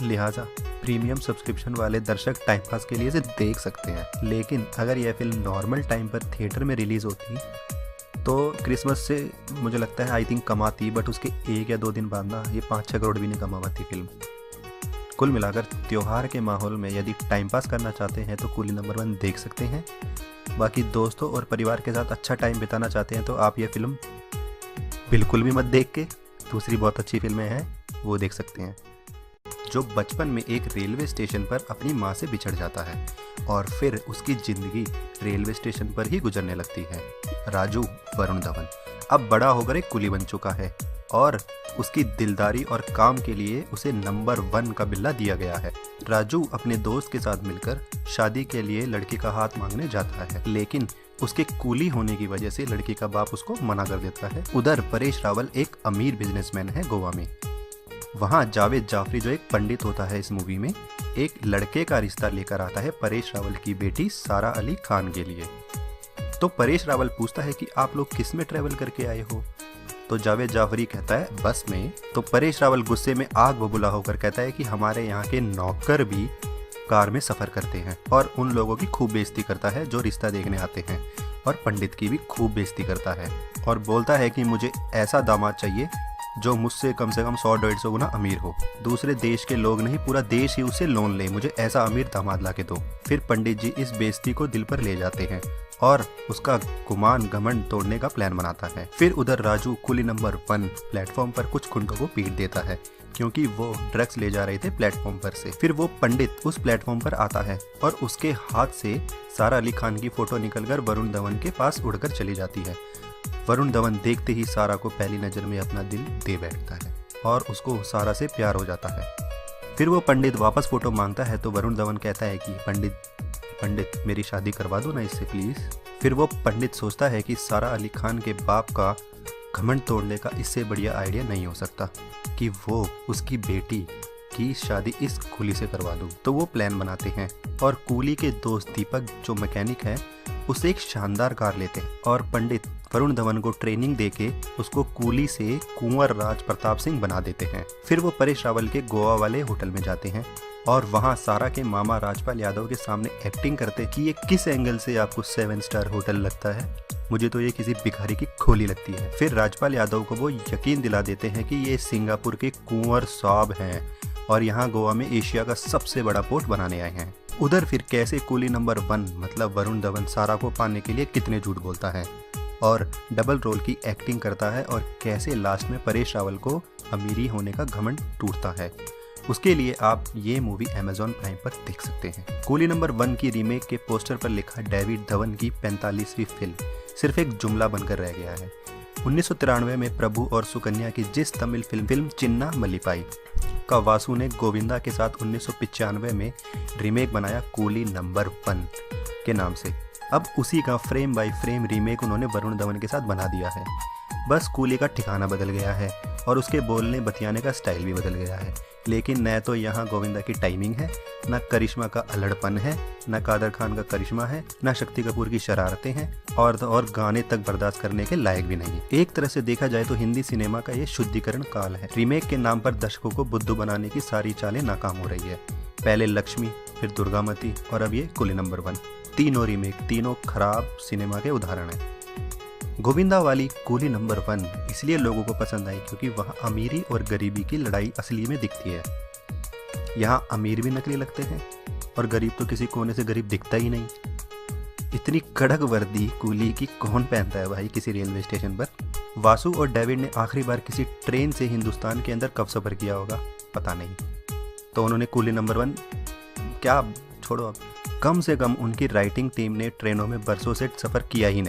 लिहाजा प्रीमियम सब्सक्रिप्शन वाले दर्शक टाइम पास के लिए इसे देख सकते हैं। लेकिन अगर यह फिल्म नॉर्मल टाइम पर थिएटर में रिलीज़ होती तो क्रिसमस से मुझे लगता है आई थिंक कमाती, बट उसके 1 या 2 दिन बाद ना ये 5-6 करोड़ भी नहीं कमा पाती फिल्म। कुल मिलाकर त्योहार के माहौल में यदि टाइम पास करना चाहते हैं तो कूली नंबर 1 देख सकते हैं। बाकी दोस्तों और परिवार के साथ अच्छा टाइम बिताना चाहते हैं तो आप ये फिल्म बिल्कुल भी मत देख के दूसरी बहुत अच्छी फिल्में हैं वो देख सकते हैं। जो बचपन में एक रेलवे स्टेशन पर अपनी माँ से बिछड़ जाता है और फिर उसकी ज़िंदगी रेलवे स्टेशन पर ही गुजरने लगती है। राजू वरुण धवन अब बड़ा होकर एक कुली बन चुका है और उसकी दिलदारी और काम के लिए उसे नंबर 1 का बिल्ला दिया गया है। राजू अपने दोस्त के साथ मिलकर शादी के लिए लड़की का हाथ मांगने जाता है, लेकिन उसके कूली होने की वजह से लड़की का बाप उसको मना कर देता है। उधर परेश रावल एक अमीर बिजनेसमैन है गोवा में। वहाँ जावेद जाफरी जो एक पंडित होता है इस मूवी में, एक लड़के का रिश्ता लेकर आता है परेश रावल की बेटी सारा अली खान के लिए। तो परेश रावल पूछता है कि आप लोग किस में ट्रैवल करके आए हो? तो जावेद जाफरी कहता है बस में। तो परेश रावल गुस्से में आग बबूला होकर कहता है कि हमारे यहाँ के नौकर भी कार में सफ़र करते हैं, और उन लोगों की खूब बेइज्जती करता है जो रिश्ता देखने आते हैं, और पंडित की भी खूब बेइज्जती करता है और बोलता है कि मुझे ऐसा दामाद चाहिए जो मुझसे कम से कम 100-150 गुना अमीर हो। दूसरे देश के लोग नहीं, पूरा देश ही उसे लोन ले, मुझे ऐसा अमीर दामाद ला के दो। फिर पंडित जी इस बेइज्जती को दिल पर ले जाते हैं और उसका गुमान घमंड तोड़ने का प्लान बनाता है। फिर उधर राजू कुली नंबर 1 प्लेटफॉर्म पर कुछ गुंडों को पीट देता है क्योंकि वो ड्रग्स ले जा रहे थे प्लेटफॉर्म पर से। फिर वो पंडित उस प्लेटफॉर्म पर आता है और उसके हाथ से सारा अली खान की फोटो निकलकर वरुण धवन के पास उड़कर चली जाती है। वरुण धवन देखते ही सारा को पहली नज़र में अपना दिल दे बैठता है और उसको सारा से प्यार हो जाता है। फिर वो पंडित वापस फ़ोटो मांगता है तो वरुण धवन कहता है कि पंडित मेरी शादी करवा दो ना इससे प्लीज़। फिर वो पंडित सोचता है कि सारा अली खान के बाप का घमंड तोड़ने का इससे बढ़िया आइडिया नहीं हो सकता कि वो उसकी बेटी की शादी इस कूली से करवा दूँ। तो वो प्लान बनाते हैं और कूली के दोस्त दीपक जो मैकेनिक है उससे एक शानदार कार लेते हैं और पंडित वरुण धवन को ट्रेनिंग देके उसको कूली से कुंवर राज प्रताप सिंह बना देते हैं। फिर वो परेश रावल के गोवा वाले होटल में जाते हैं और वहाँ सारा के मामा राजपाल यादव के सामने एक्टिंग करते कि ये किस एंगल से आपको 7 स्टार होटल लगता है, मुझे तो ये किसी भिखारी की खोली लगती है। फिर राजपाल यादव को वो यकीन दिला देते हैं कि ये सिंगापुर के कुंवर साहब हैं और यहाँ गोवा में एशिया का सबसे बड़ा पोर्ट बनाने आए हैं। उधर फिर कैसे कूली नंबर 1 मतलब वरुण धवन सारा को पाने के लिए कितने झूठ बोलता है और डबल रोल की एक्टिंग करता है और कैसे लास्ट में परेश रावल को अमीरी होने का घमंड टूटता है। उसके लिए आप ये मूवी Amazon प्राइम पर देख सकते हैं। कूली नंबर 1 की रीमेक के पोस्टर पर लिखा डेविड धवन की 45वीं फिल्म सिर्फ एक जुमला बनकर रह गया है। 1993 में प्रभु और सुकन्या की जिस तमिल फिल्म चिन्ना मल्लिपाई का वासु ने गोविंदा के साथ 1995 में रीमेक बनाया कूली नंबर 1 के नाम से। अब उसी का फ्रेम बाय फ्रेम रीमेक उन्होंने वरुण धवन के साथ बना दिया है। बस कूली का ठिकाना बदल गया है और उसके बोलने बतियाने का स्टाइल भी बदल गया है। लेकिन न तो यहाँ गोविंदा की टाइमिंग है, न करिश्मा का अल्हड़पन है, न कादर खान का करिश्मा है, न शक्ति कपूर की शरारतें हैं और गाने तक बर्दाश्त करने के लायक भी नहीं। एक तरह से देखा जाए तो हिंदी सिनेमा का ये शुद्धिकरण काल है। रीमेक के नाम पर दर्शकों को बुद्धू बनाने की सारी चालें नाकाम हो रही है। पहले लक्ष्मी, फिर दुर्गामती और अब ये कूली नंबर 1। तीनों रीमेक, तीनों खराब सिनेमा के उदाहरण हैं। गोविंदा वाली कूली नंबर 1 इसलिए लोगों को पसंद आई क्योंकि वहाँ अमीरी और गरीबी की लड़ाई असली में दिखती है। यहाँ अमीर भी नकली लगते हैं और गरीब तो किसी कोने से गरीब दिखता ही नहीं। इतनी कड़क वर्दी कूली की कौन पहनता है भाई किसी रेलवे स्टेशन पर। वासु और डेविड ने आखिरी बार किसी ट्रेन से हिंदुस्तान के अंदर कब सफ़र किया होगा पता नहीं, तो उन्होंने कूली नंबर 1 क्या छोड़ो। अब कम से कम उनकी राइटिंग टीम ने ट्रेनों में बरसों से सफ़र किया ही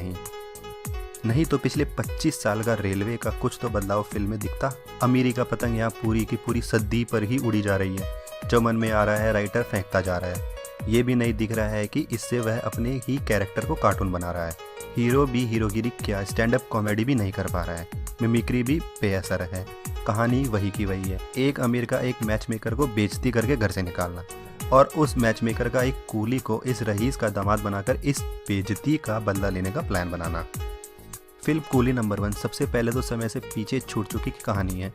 नहीं तो पिछले 25 साल का रेलवे का कुछ तो बदलाव फिल्म में दिखता। अमीरी का पतंग यहाँ पूरी की पूरी सदी पर ही उड़ी जा रही है। जो मन में आ रहा है राइटर फेंकता जा रहा है। ये भी नहीं दिख रहा है कि इससे वह अपने ही कैरेक्टर को कार्टून बना रहा है। हीरो भी हीरोगिरी क्या, स्टैंड अप कॉमेडी भी नहीं कर पा रहा है। मिमिक्री भी बेअसर है। कहानी वही की वही है। एक अमीर का एक मैच मेकर को बेइज्जती करके घर से निकालना और उस मैच मेकर का एक कूली को इस रईस का दामाद बनाकर इस बेइज्जती का बदला लेने का प्लान बनाना। फिल्म कूली नंबर 1 सबसे पहले तो समय से पीछे छूट चुकी कहानी है।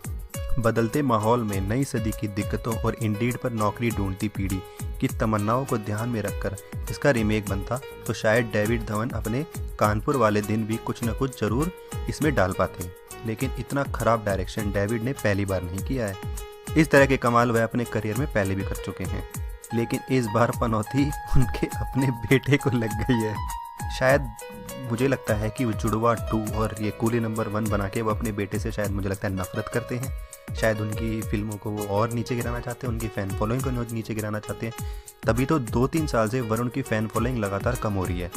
बदलते माहौल में नई सदी की दिक्कतों और इंडीड पर नौकरी ढूंढती पीढ़ी की तमन्नाओं को ध्यान में रखकर इसका रीमेक बनता तो शायद डेविड धवन अपने कानपुर वाले दिन भी कुछ न कुछ जरूर इसमें डाल पाते। लेकिन इतना खराब डायरेक्शन डेविड ने पहली बार नहीं किया है। इस तरह के कमाल वह अपने करियर में पहले भी कर चुके हैं, लेकिन इस बार पनौती उनके अपने बेटे को लग गई है। शायद मुझे लगता है कि वो जुड़वा 2 और ये कूली नंबर 1 बना के वो अपने बेटे से शायद मुझे लगता है नफरत करते हैं। शायद उनकी फिल्मों को वो और नीचे गिराना चाहते हैं, उनकी फ़ैन फॉलोइंग को नीचे गिराना चाहते हैं। तभी तो 2-3 साल से वरुण की फ़ैन फॉलोइंग लगातार कम हो रही है।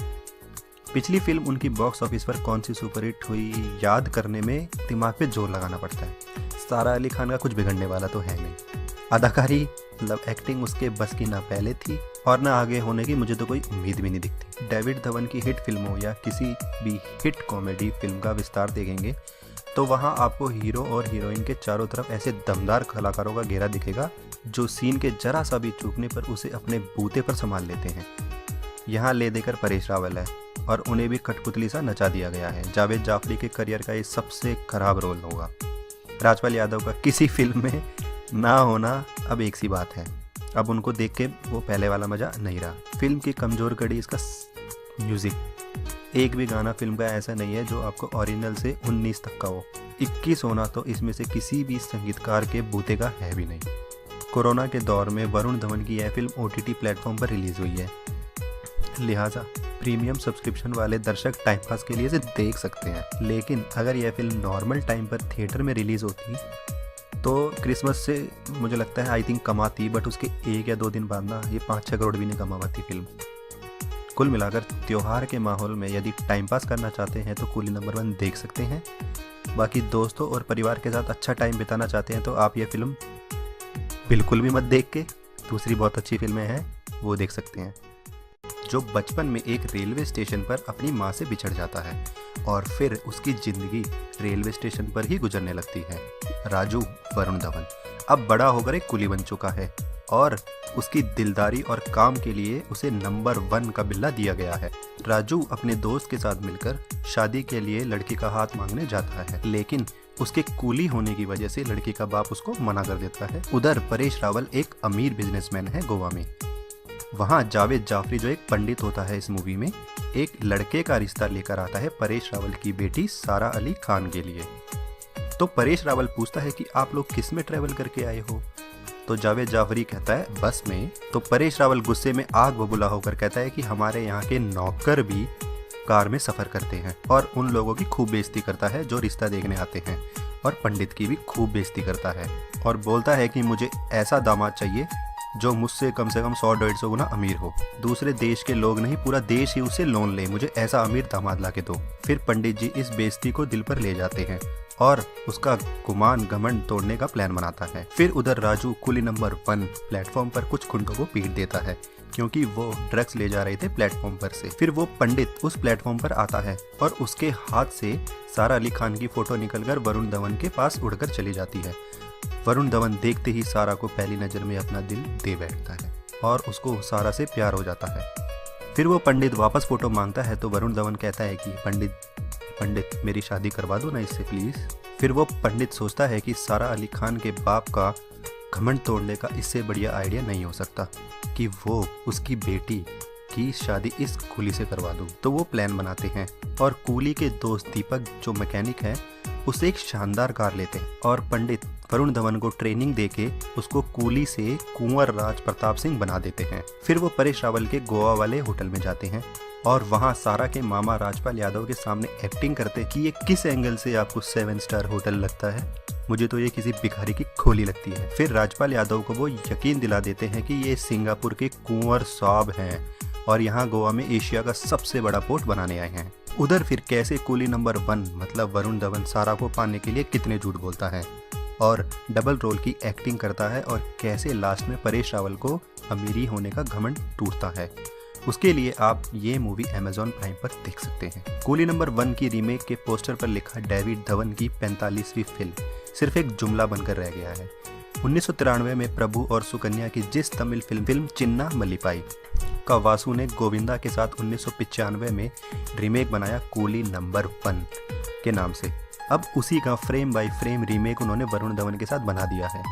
पिछली फिल्म उनकी बॉक्स ऑफिस पर कौन सी सुपरहिट हुई याद करने में दिमाग पे जोर लगाना पड़ता है। सारा अली खान का कुछ बिगड़ने वाला तो है नहीं। अदाकारी मतलब एक्टिंग उसके बस की ना पहले थी और ना आगे होने की मुझे तो कोई उम्मीद भी नहीं दिखती। डेविड धवन की हिट फिल्मों या किसी भी हिट कॉमेडी फिल्म का विस्तार देखेंगे तो वहाँ आपको हीरो और हीरोइन के चारों तरफ ऐसे दमदार कलाकारों का घेरा दिखेगा जो सीन के जरा सा भी चूकने पर उसे अपने बूते पर संभाल लेते हैं। यहाँ ले देकर परेश रावल है और उन्हें भी कठपुतली सा नचा दिया गया है। जावेद जाफरी के करियर का ये सबसे खराब रोल होगा। राजपाल यादव का किसी फिल्म में ना होना अब एक सी बात है। अब उनको देख के वो पहले वाला मज़ा नहीं रहा। फिल्म की कमज़ोर कड़ी इसका म्यूज़िक। एक भी गाना फिल्म का ऐसा नहीं है जो आपको ओरिजिनल से 19 तक का हो। 21 होना तो इसमें से किसी भी संगीतकार के बूते का है भी नहीं। कोरोना के दौर में वरुण धवन की यह फिल्म OTT प्लेटफॉर्म पर रिलीज़ हुई है, लिहाजा प्रीमियम सब्सक्रिप्शन वाले दर्शक टाइम पास के लिए इसे देख सकते हैं। लेकिन अगर यह फिल्म नॉर्मल टाइम पर थिएटर में रिलीज़ होती तो क्रिसमस से मुझे लगता है आई थिंक कमाती, बट उसके 1 या 2 दिन बाद ना ये 5-6 करोड़ भी नहीं कमा पाती फिल्म। कुल मिलाकर त्योहार के माहौल में यदि टाइम पास करना चाहते हैं तो कूली नंबर 1 देख सकते हैं। बाकी दोस्तों और परिवार के साथ अच्छा टाइम बिताना चाहते हैं तो आप ये फिल्म बिल्कुल भी मत देख के दूसरी बहुत अच्छी फिल्में हैं वो देख सकते हैं। जो बचपन में एक रेलवे स्टेशन पर अपनी माँ से बिछड़ जाता है और फिर उसकी ज़िंदगी रेलवे स्टेशन पर ही गुजरने लगती है। राजू वरुण धवन अब बड़ा होकर एक कूली बन चुका है और उसकी दिलदारी और काम के लिए उसे नंबर 1 का बिल्ला दिया गया है। राजू अपने दोस्त के साथ मिलकर शादी के लिए लड़की का हाथ मांगने जाता है, लेकिन उसके कूली होने की वजह से लड़की का बाप उसको मना कर देता है। उधर परेश रावल एक अमीर बिजनेसमैन है गोवा में। वहाँ जावेद जाफरी जो एक पंडित होता है इस मूवी में, एक लड़के का रिश्ता लेकर आता है परेश रावल की बेटी सारा अली खान के लिए। तो परेश रावल पूछता है कि आप लोग किस में ट्रैवल करके आए हो? तो जावेद जाफरी कहता है बस में। तो परेश रावल गुस्से में आग बबूला होकर कहता है कि हमारे यहाँ के नौकर भी कार में सफ़र करते हैं, और उन लोगों की खूब बेइज्जती करता है जो रिश्ता देखने आते हैं, और पंडित की भी खूब बेइज्जती करता है, और बोलता है कि मुझे ऐसा दामाद चाहिए जो मुझसे कम से कम 100-150 गुना अमीर हो। दूसरे देश के लोग नहीं, पूरा देश ही उसे लोन ले, मुझे ऐसा अमीर दामाद ला के दो। फिर पंडित जी इस बेइज्जती को दिल पर ले जाते हैं और उसका गुमान घमंड तोड़ने का प्लान बनाता है। फिर उधर राजू कुली नंबर 1 प्लेटफॉर्म पर कुछ गुंडों को पीट देता है क्योंकि वो ड्रग्स ले जा रहे थे प्लेटफॉर्म पर से। फिर वो पंडित उस प्लेटफॉर्म पर आता है और उसके हाथ से सारा अली खान की फोटो निकलकर वरुण धवन के पास उड़कर चली जाती है। वरुण धवन देखते ही सारा को पहली नज़र में अपना दिल दे बैठता है और उसको सारा से प्यार हो जाता है। फिर वो पंडित वापस फोटो मांगता है तो वरुण धवन कहता है कि पंडित मेरी शादी करवा दो ना इससे प्लीज़। फिर वो पंडित सोचता है कि सारा अली खान के बाप का घमंड तोड़ने का इससे बढ़िया आइडिया नहीं हो सकता कि वो उसकी बेटी की शादी इस कूली से करवा दूं। तो वो प्लान बनाते हैं और कूली के दोस्त दीपक जो मैकेनिक है उसे एक शानदार कार लेते हैं और पंडित वरुण धवन को ट्रेनिंग देके उसको कूली से कुंवर राज प्रताप सिंह बना देते हैं। फिर वो परेश रावल के गोवा वाले होटल में जाते हैं और वहाँ सारा के मामा राजपाल यादव के सामने एक्टिंग करते कि ये किस एंगल से आपको 7 स्टार होटल लगता है, मुझे तो ये किसी भिखारी की खोली लगती है। फिर राजपाल यादव को वो यकीन दिला देते हैं कि ये सिंगापुर के कुंवर साहब हैं और यहाँ गोवा में एशिया का सबसे बड़ा पोर्ट बनाने आए हैं। उधर फिर कैसे कूली नंबर 1 मतलब वरुण धवन सारा को पाने के लिए कितने झूठ बोलता है और डबल रोल की एक्टिंग करता है और कैसे लास्ट में परेश रावल को अमीरी होने का घमंड टूटता है। उसके लिए आप ये मूवी Amazon प्राइम पर देख सकते हैं। कूली नंबर 1 की रीमेक के पोस्टर पर लिखा डेविड धवन की 45वीं फिल्म सिर्फ एक जुमला बनकर रह गया है। 1993 में प्रभु और सुकन्या की जिस तमिल फिल्म चिन्ना मल्लिपाई का वासु ने गोविंदा के साथ 1995 में रीमेक बनाया कूली नंबर 1 के नाम से। अब उसी का फ्रेम बाय फ्रेम रीमेक उन्होंने वरुण धवन के साथ बना दिया है।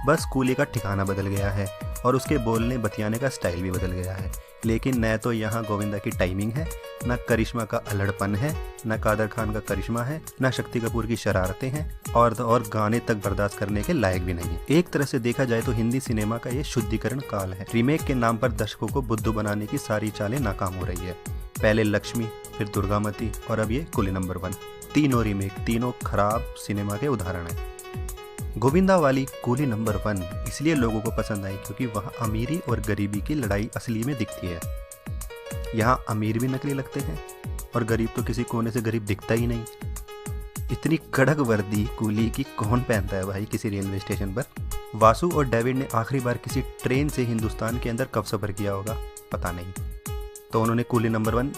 बस कूली का ठिकाना बदल गया है और उसके बोलने बतियाने का स्टाइल भी बदल गया है, लेकिन न तो यहाँ गोविंदा की टाइमिंग है, न करिश्मा का अल्हड़पन है, न कादर खान का करिश्मा है, न शक्ति कपूर की शरारतें हैं और गाने तक बर्दाश्त करने के लायक भी नहीं है। एक तरह से देखा जाए तो हिंदी सिनेमा का ये शुद्धिकरण काल है। रीमेक के नाम पर दर्शकों को बुद्धू बनाने की सारी चालें नाकाम हो रही है। पहले लक्ष्मी, फिर दुर्गामती और अब ये कूली नंबर 1। तीनों रीमेक, तीनों खराब सिनेमा के उदाहरण हैं। गोविंदा वाली कूली नंबर 1 इसलिए लोगों को पसंद आई क्योंकि वहाँ अमीरी और गरीबी की लड़ाई असली में दिखती है। यहाँ अमीर भी नकली लगते हैं और गरीब तो किसी कोने से गरीब दिखता ही नहीं। इतनी कड़क वर्दी कूली की कौन पहनता है भाई किसी रेलवे स्टेशन पर। वासु और डेविड ने आखिरी बार किसी ट्रेन से हिंदुस्तान के अंदर कब सफ़र किया होगा पता नहीं, तो उन्होंने कूली नंबर 1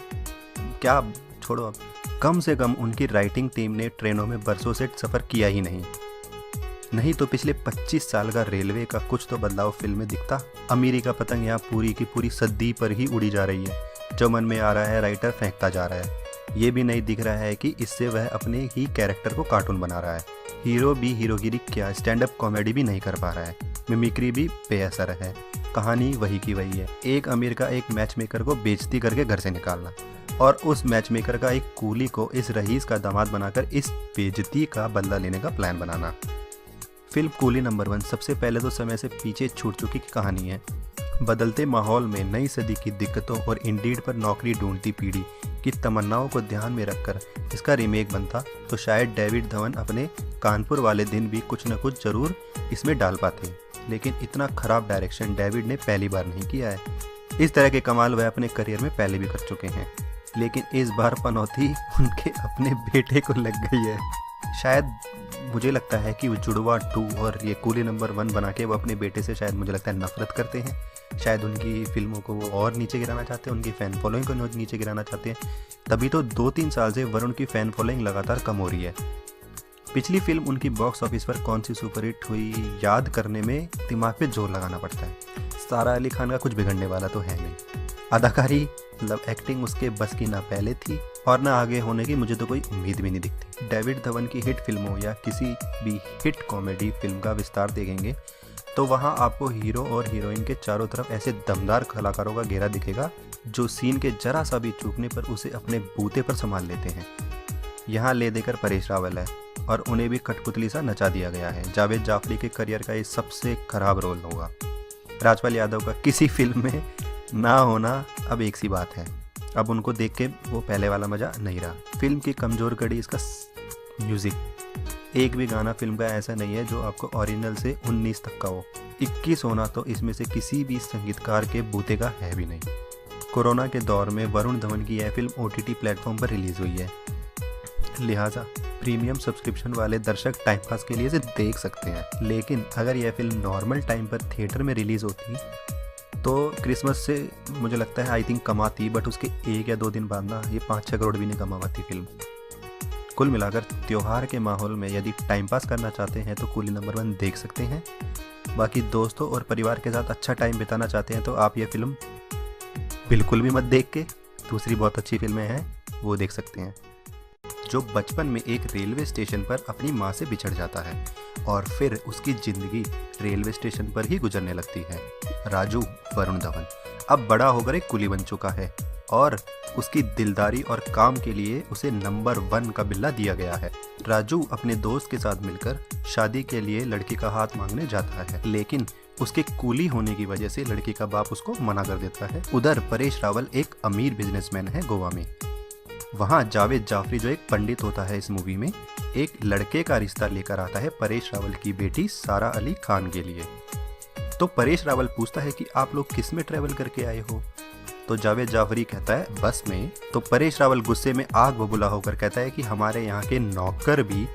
क्या छोड़ो, अब कम से कम उनकी राइटिंग टीम ने ट्रेनों में बरसों से सफ़र किया ही नहीं तो पिछले 25 साल का रेलवे का कुछ तो बदलाव फिल्म में दिखता। अमीरी का पतंग यहाँ पूरी की पूरी सदी पर ही उड़ी जा रही है। जो मन में आ रहा है राइटर फेंकता जा रहा है। ये भी नहीं दिख रहा है कि इससे वह अपने ही कैरेक्टर को कार्टून बना रहा है। हीरो भी हीरोगिरी क्या, स्टैंड अप कॉमेडी भी नहीं कर पा रहा है। मिमिक्री भी बेअसर है। कहानी वही की वही है। एक अमीर का एक मैच मेकर को बेइज्जती करके घर से निकालना और उस मैच मेकर का एक कूली को इस रईस का दामाद बनाकर इस बेइज्जती का बदला लेने का प्लान बनाना। फिल्म कूली नंबर 1 सबसे पहले तो समय से पीछे छूट चुकी कहानी है। बदलते माहौल में नई सदी की दिक्कतों और इंडीड पर नौकरी ढूंढती पीढ़ी की तमन्नाओं को ध्यान में रखकर इसका रीमेक बनता तो शायद डेविड धवन अपने कानपुर वाले दिन भी कुछ न कुछ जरूर इसमें डाल पाते। लेकिन इतना खराब डायरेक्शन डेविड ने पहली बार नहीं किया है। इस तरह के कमाल वह अपने करियर में पहले भी कर चुके हैं, लेकिन इस बार पनौती उनके अपने बेटे को लग गई है। शायद मुझे लगता है कि वो जुड़वा 2 और ये कूली नंबर 1 बना के वो अपने बेटे से शायद मुझे लगता है नफरत करते हैं। शायद उनकी फिल्मों को वो और नीचे गिराना चाहते हैं, उनकी फ़ैन फॉलोइंग को नीचे गिराना चाहते हैं। तभी तो 2-3 साल से वरुण की फ़ैन फॉलोइंग लगातार कम हो रही है। पिछली फिल्म उनकी बॉक्स ऑफिस पर कौन सी सुपरहिट हुई याद करने में दिमाग पे जोर लगाना पड़ता है। सारा अली खान का कुछ बिगड़ने वाला तो है नहीं। अदाकारी एक्टिंग उसके बस की ना पहले थी और ना आगे होने की मुझे तो कोई उम्मीद भी नहीं दिखती। डेविड धवन की हिट फिल्मों या किसी भी हिट कॉमेडी फिल्म का विस्तार देखेंगे तो वहाँ आपको हीरो और हीरोइन के चारों तरफ ऐसे दमदार कलाकारों का घेरा दिखेगा जो सीन के जरा सा भी चूकने पर उसे अपने बूते पर संभाल लेते हैं। यहाँ ले देकर परेश रावल है और उन्हें भी कठपुतली सा नचा दिया गया है। जावेद जाफरी के करियर का ये सबसे खराब रोल होगा। राजपाल यादव का किसी फिल्म में ना होना अब एक सी बात है। अब उनको देख के वो पहले वाला मज़ा नहीं रहा। फिल्म की कमज़ोर कड़ी इसका म्यूज़िक। एक भी गाना फिल्म का ऐसा नहीं है जो आपको ओरिजिनल से 19 तक का हो। 21 होना तो इसमें से किसी भी संगीतकार के बूते का है भी नहीं। कोरोना के दौर में वरुण धवन की यह फिल्म OTT प्लेटफॉर्म पर रिलीज़ हुई है, लिहाजा प्रीमियम सब्सक्रिप्शन वाले दर्शक टाइम पास के लिए इसे देख सकते हैं। लेकिन अगर यह फिल्म नॉर्मल टाइम पर थिएटर में रिलीज़ होती तो क्रिसमस से मुझे लगता है आई थिंक कमाती, बट उसके 1 या 2 दिन बाद ना ये 5-6 करोड़ भी नहीं कमा पाती फिल्म। कुल मिलाकर त्योहार के माहौल में यदि टाइम पास करना चाहते हैं तो कूली नंबर 1 देख सकते हैं। बाकी दोस्तों और परिवार के साथ अच्छा टाइम बिताना चाहते हैं तो आप ये फिल्म बिल्कुल भी मत देख के दूसरी बहुत अच्छी फिल्में हैं वो देख सकते हैं। जो बचपन में एक रेलवे स्टेशन पर अपनी माँ से बिछड़ जाता है और फिर उसकी ज़िंदगी रेलवे स्टेशन पर ही गुजरने लगती है। राजू वरुण धवन अब बड़ा होकर एक कुली बन चुका है और उसकी दिलदारी और काम के लिए उसे नंबर 1 का बिल्ला दिया गया है। राजू अपने दोस्त के साथ मिलकर शादी के लिए लड़की का हाथ मांगने जाता है, लेकिन उसके कूली होने की वजह से लड़की का बाप उसको मना कर देता है। उधर परेश रावल एक अमीर बिजनेसमैन है गोवा में। वहाँ जावेद जाफरी जो एक पंडित होता है इस मूवी में, एक लड़के का रिश्ता लेकर आता है परेश रावल की बेटी सारा अली खान के लिए। तो परेश रावल पूछता है कि आप लोग किस में ट्रैवल करके आए हो? तो जावेद जाफरी कहता है बस में। तो परेश रावल गुस्से में आग बबूला होकर कहता है कि हमारे यहाँ के नौकर भी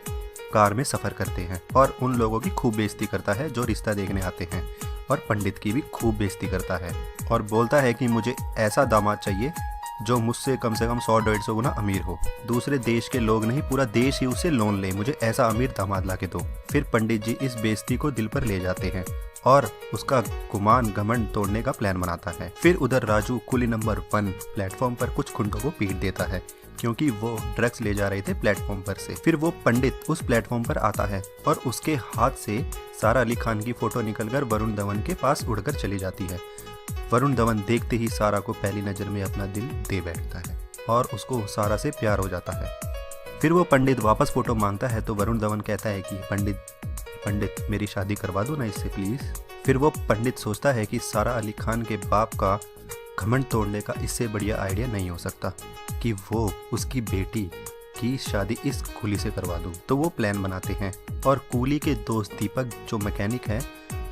कार में सफ़र करते हैं और उन लोगों की खूब बेइज्जती करता है जो रिश्ता देखने आते हैं, और पंडित की भी खूब बेइज्जती करता है और बोलता है कि मुझे ऐसा दामाद चाहिए जो मुझसे कम से कम 100-150 गुना अमीर हो। दूसरे देश के लोग नहीं, पूरा देश ही उसे लोन ले, मुझे ऐसा अमीर दामाद ला के दो। फिर पंडित जी इस बेइज्जती को दिल पर ले जाते हैं और उसका गुमान घमंड तोड़ने का प्लान बनाता है। फिर उधर राजू कुली नंबर 1 प्लेटफॉर्म पर कुछ गुंडों को पीट देता है क्योंकि वो ड्रग्स ले जा रहे थे प्लेटफॉर्म पर से। फिर वो पंडित उस प्लेटफॉर्म पर आता है और उसके हाथ से सारा अली खान की फोटो निकलकर वरुण धवन के पास उड़कर चली जाती है। वरुण धवन देखते ही सारा को पहली नज़र में अपना दिल दे बैठता है और उसको सारा से प्यार हो जाता है। फिर वो पंडित वापस फ़ोटो मांगता है तो वरुण धवन कहता है कि पंडित मेरी शादी करवा दो ना इससे प्लीज़। फिर वो पंडित सोचता है कि सारा अली खान के बाप का घमंड तोड़ने का इससे बढ़िया आइडिया नहीं हो सकता कि वो उसकी बेटी की शादी इस कूली से करवा दूं। तो वो प्लान बनाते हैं और कूली के दोस्त दीपक जो मैकेनिक है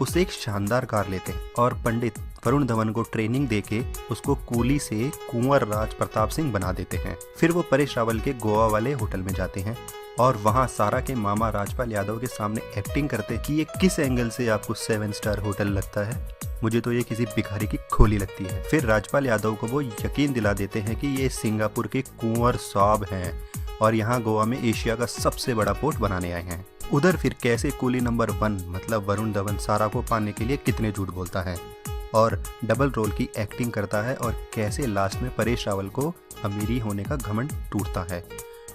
उसे एक शानदार कार लेते हैं और पंडित वरुण धवन को ट्रेनिंग देके उसको कूली से कुंवर राज प्रताप सिंह बना देते हैं। फिर वो परेश रावल के गोवा वाले होटल में जाते हैं और वहाँ सारा के मामा राजपाल यादव के सामने एक्टिंग करते कि ये किस एंगल से आपको 7 स्टार होटल लगता है, मुझे तो ये किसी भिखारी की खोली लगती है। फिर राजपाल यादव को वो यकीन दिला देते हैं कि ये सिंगापुर के कुंवर साहब हैं और यहाँ गोवा में एशिया का सबसे बड़ा पोर्ट बनाने आए हैं। उधर फिर कैसे कूली नंबर 1 मतलब वरुण धवन सारा को पाने के लिए कितने झूठ बोलता है और डबल रोल की एक्टिंग करता है और कैसे लास्ट में परेश रावल को अमीरी होने का घमंड टूटता है।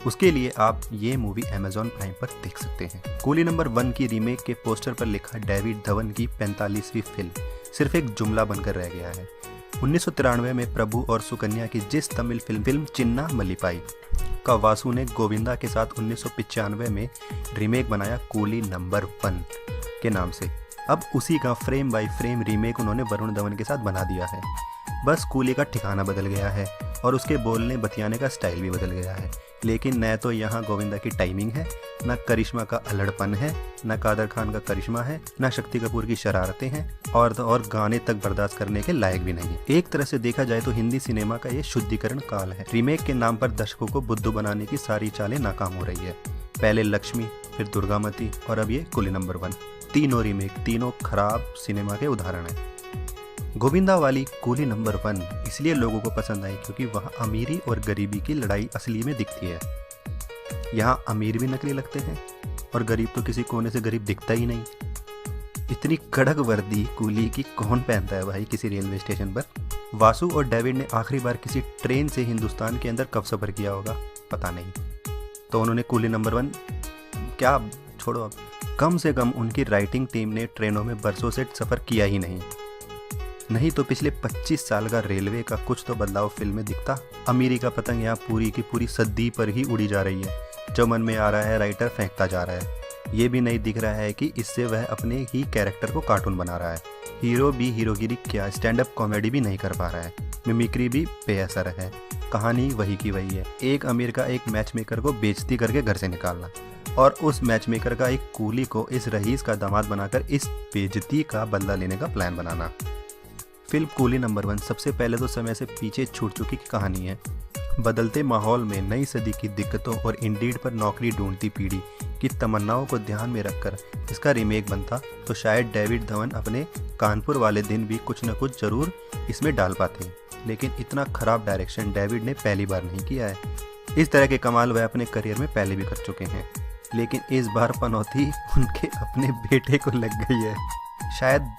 उसके लिए आप ये मूवी Amazon प्राइम पर देख सकते हैं। कूली नंबर 1 की रीमेक के पोस्टर पर लिखा डेविड धवन की 45वीं फिल्म सिर्फ एक जुमला बनकर रह गया है। 1993 में प्रभु और सुकन्या की जिस तमिल फिल्म चिन्ना मल्लीपाई का वासु ने गोविंदा के साथ 1995 में रीमेक बनाया कूली नंबर 1 के नाम से। अब उसी का फ्रेम बाय फ्रेम रीमेक उन्होंने वरुण धवन के साथ बना दिया है। बस कूली का ठिकाना बदल गया है और उसके बोलने बतियाने का स्टाइल भी बदल गया है। लेकिन न तो यहाँ गोविंदा की टाइमिंग है, न करिश्मा का अल्हड़पन है, न कादर खान का करिश्मा है, न शक्ति कपूर की शरारतें हैं और गाने तक बर्दाश्त करने के लायक भी नहीं है। एक तरह से देखा जाए तो हिंदी सिनेमा का ये शुद्धिकरण काल है। रीमेक के नाम पर दर्शकों को बुद्धू बनाने की सारी चालें नाकाम हो रही है। पहले लक्ष्मी, फिर दुर्गामती और अब ये कूली नंबर 1। तीनों रीमेक, तीनों खराब सिनेमा के उदाहरण हैं। गोविंदा वाली कूली नंबर 1 इसलिए लोगों को पसंद आई क्योंकि वहाँ अमीरी और गरीबी की लड़ाई असली में दिखती है। यहाँ अमीर भी नकली लगते हैं और गरीब तो किसी कोने से गरीब दिखता ही नहीं। इतनी कड़क वर्दी कूली की कौन पहनता है भाई किसी रेलवे स्टेशन पर। वासु और डेविड ने आखिरी बार किसी ट्रेन से हिंदुस्तान के अंदर कब सफ़र किया होगा पता नहीं, तो उन्होंने कूली नंबर 1 क्या छोड़ो, अब कम से कम उनकी राइटिंग टीम ने ट्रेनों में बरसों से सफ़र किया ही नहीं तो पिछले 25 साल का रेलवे का कुछ तो बदलाव फिल्म में दिखता। अमीरी का पतंग यहाँ पूरी की पूरी सदी पर ही उड़ी जा रही है, जो मन में आ रहा है राइटर फेंकता जा रहा है। ये भी नहीं दिख रहा है कि इससे वह अपने ही कैरेक्टर को कार्टून बना रहा है। हीरो भी हीरोगिरी क्या स्टैंड अप कॉमेडी भी नहीं कर पा रहा है, मिमिक्री भी बेअसर है, कहानी वही की वही है। एक अमीर का एक मैच मेकर को बेइज्जती करके घर से निकालना और उस मैच मेकर का एक कूली को इस रईस का दामाद बनाकर इस बेइज्जती का बदला लेने का प्लान बनाना। फिल्म कूली नंबर 1 सबसे पहले तो समय से पीछे छूट चुकी की कहानी है। बदलते माहौल में नई सदी की दिक्कतों और इंडीड पर नौकरी ढूंढती पीढ़ी की तमन्नाओं को ध्यान में रखकर इसका रीमेक बनता तो शायद डेविड धवन अपने कानपुर वाले दिन भी कुछ न कुछ जरूर इसमें डाल पाते। लेकिन इतना खराब डायरेक्शन डेविड ने पहली बार नहीं किया है। इस तरह के कमाल वह अपने करियर में पहले भी कर चुके हैं, लेकिन इस बार पनौती उनके अपने बेटे को लग गई है। शायद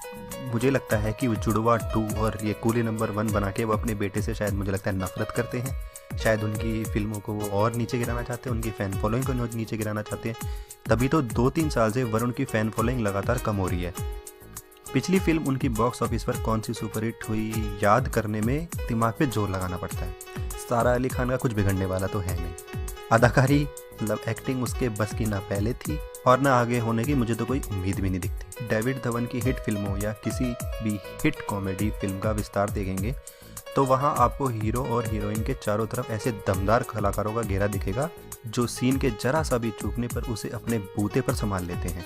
मुझे लगता है कि वो जुड़वा 2 और ये कूली नंबर 1 बना के वो अपने बेटे से शायद मुझे लगता है नफरत करते हैं। शायद उनकी फिल्मों को वो और नीचे गिराना चाहते हैं, उनकी फ़ैन फॉलोइंग को नीचे गिराना चाहते हैं। तभी तो 2-3 साल से वरुण की फ़ैन फॉलोइंग लगातार कम हो रही है। पिछली फिल्म उनकी बॉक्स ऑफिस पर कौन सी सुपरहिट हुई याद करने में दिमाग पे जोर लगाना पड़ता है। सारा अली खान का कुछ बिगड़ने वाला तो है नहीं। अदाकारी मतलब एक्टिंग उसके बस की ना पहले थी और ना आगे होने की मुझे तो कोई उम्मीद भी नहीं दिखती। डेविड धवन की हिट फिल्मों या किसी भी हिट कॉमेडी फिल्म का विस्तार देखेंगे तो वहाँ आपको हीरो और हीरोइन के चारों तरफ ऐसे दमदार कलाकारों का घेरा दिखेगा जो सीन के जरा सा भी चूकने पर उसे अपने बूते पर संभाल लेते हैं।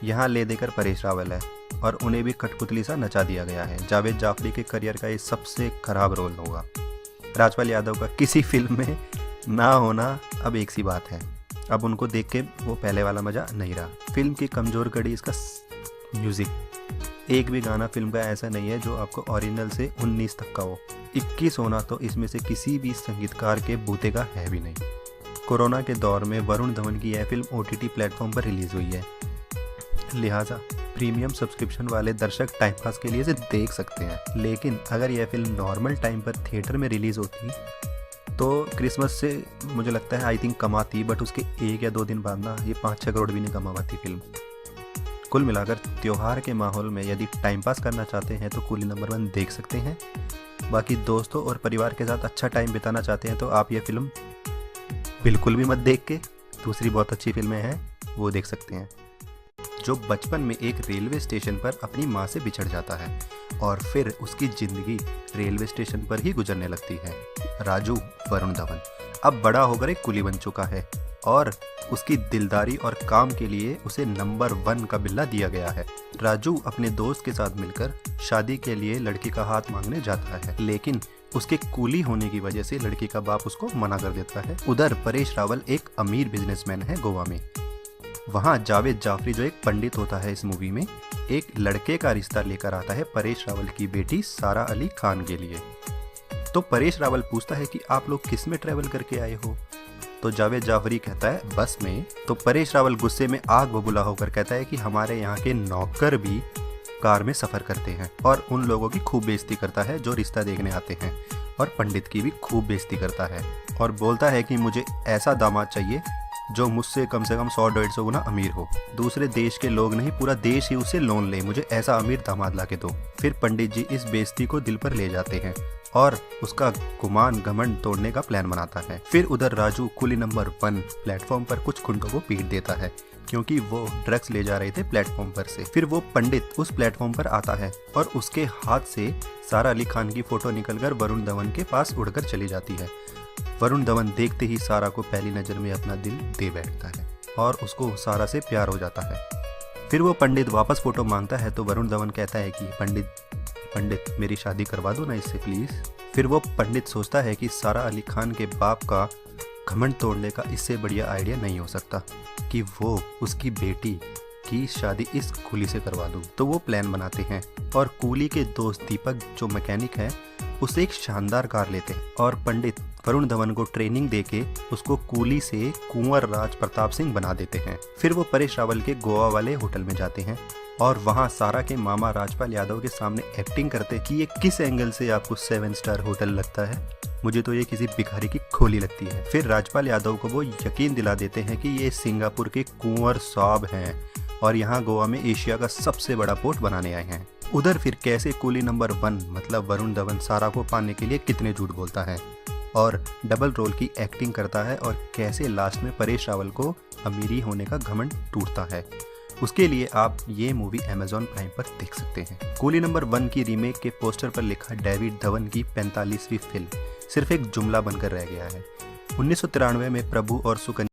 यहाँ ले देकर परेश रावल है और उन्हें भी कठपुतली सा नचा दिया गया है। जावेद जाफरी के करियर का ये सबसे खराब रोल होगा। राजपाल यादव का किसी फिल्म में ना होना अब एक सी बात है। अब उनको देख के वो पहले वाला मज़ा नहीं रहा। फिल्म की कमज़ोर कड़ी इसका म्यूज़िक। एक भी गाना फिल्म का ऐसा नहीं है जो आपको ओरिजिनल से 19 तक का हो। 21 होना तो इसमें से किसी भी संगीतकार के बूते का है भी नहीं। कोरोना के दौर में वरुण धवन की यह फिल्म OTT प्लेटफॉर्म पर रिलीज़ हुई है, लिहाजा प्रीमियम सब्सक्रिप्शन वाले दर्शक टाइम पास के लिए इसे देख सकते हैं। लेकिन अगर यह फिल्म नॉर्मल टाइम पर थिएटर में रिलीज़ होती तो क्रिसमस से मुझे लगता है आई थिंक कमाती, बट उसके 1 या 2 दिन बाद ना ये 5-6 करोड़ भी नहीं कमा पाती फिल्म। कुल मिलाकर त्योहार के माहौल में यदि टाइम पास करना चाहते हैं तो कूली नंबर 1 देख सकते हैं। बाकी दोस्तों और परिवार के साथ अच्छा टाइम बिताना चाहते हैं तो आप ये फिल्म बिल्कुल भी मत देख के दूसरी बहुत अच्छी फिल्में हैं वो देख सकते हैं। जो बचपन में एक रेलवे स्टेशन पर अपनी माँ से बिछड़ जाता है और फिर उसकी ज़िंदगी रेलवे स्टेशन पर ही गुजरने लगती है। राजू वरुण धवन अब बड़ा होकर एक कुली बन चुका है और उसकी दिलदारी और काम के लिए उसे नंबर 1 का बिल्ला दिया गया है। राजू अपने दोस्त के साथ मिलकर शादी के लिए लड़की का हाथ मांगने जाता है, लेकिन उसके कूली होने की वजह से लड़की का बाप उसको मना कर देता है। उधर परेश रावल एक अमीर बिजनेसमैन है गोवा में। वहाँ जावेद जाफरी जो एक पंडित होता है इस मूवी में, एक लड़के का रिश्ता लेकर आता है परेश रावल की बेटी सारा अली खान के लिए। तो परेश रावल पूछता है कि आप लोग किस में ट्रैवल करके आए हो? तो जावेद जाफरी कहता है बस में। तो परेश रावल गुस्से में आग बबूला होकर कहता है कि हमारे यहाँ के नौकर भी कार में सफ़र करते हैं, और उन लोगों की खूब बेइज्जती करता है जो रिश्ता देखने आते हैं, और पंडित की भी खूब बेइज्जती करता है और बोलता है कि मुझे ऐसा दामाद चाहिए जो मुझसे कम से कम 100-150 गुना अमीर हो। दूसरे देश के लोग नहीं, पूरा देश ही उसे लोन ले, मुझे ऐसा अमीर दामाद ला के दो। फिर पंडित जी इस बेइज्जती को दिल पर ले जाते हैं और उसका गुमान घमंड तोड़ने का प्लान बनाता है। फिर उधर राजू कूली नंबर 1 प्लेटफॉर्म पर कुछ खुंटों को पीट देता है क्योंकि वो ड्रग्स ले जा रहे थे प्लेटफॉर्म पर से। फिर वो पंडित उस प्लेटफॉर्म पर आता है और उसके हाथ से सारा अली खान की फोटो निकलकर वरुण धवन के पास उड़कर चली जाती है। वरुण धवन देखते ही सारा को पहली नज़र में अपना दिल दे बैठता है और उसको सारा से प्यार हो जाता है। फिर वो पंडित वापस फ़ोटो मांगता है तो वरुण धवन कहता है कि पंडित मेरी शादी करवा दो ना इससे प्लीज़। फिर वो पंडित सोचता है कि सारा अली खान के बाप का घमंड तोड़ने का इससे बढ़िया आइडिया नहीं हो सकता कि वो उसकी बेटी की शादी इस कूली से करवा दूँ। तो वो प्लान बनाते हैं और कूली के दोस्त दीपक जो मैकेनिक है उससे एक शानदार कार लेते हैं और पंडित वरुण धवन को ट्रेनिंग देके उसको कूली से कुंवर राज प्रताप सिंह बना देते हैं। फिर वो परेश रावल के गोवा वाले होटल में जाते हैं और वहाँ सारा के मामा राजपाल यादव के सामने एक्टिंग करते कि ये किस एंगल से आपको 7 स्टार होटल लगता है, मुझे तो ये किसी भिखारी की खोली लगती है। फिर राजपाल यादव को वो यकीन दिला देते हैं कि ये सिंगापुर के कुंवर साहब हैं और यहाँ गोवा में एशिया का सबसे बड़ा पोर्ट बनाने आए हैं। उधर फिर कैसे कूली नंबर 1 मतलब वरुण धवन सारा को पाने के लिए कितने झूठ बोलता है और डबल रोल की एक्टिंग करता है और कैसे लास्ट में परेश रावल को अमीरी होने का घमंड टूटता है। उसके लिए आप ये मूवी Amazon प्राइम पर देख सकते हैं। कूली नंबर 1 की रीमेक के पोस्टर पर लिखा डेविड धवन की 45वीं फिल्म सिर्फ एक जुमला बनकर रह गया है। 1993 में प्रभु और सुकन्या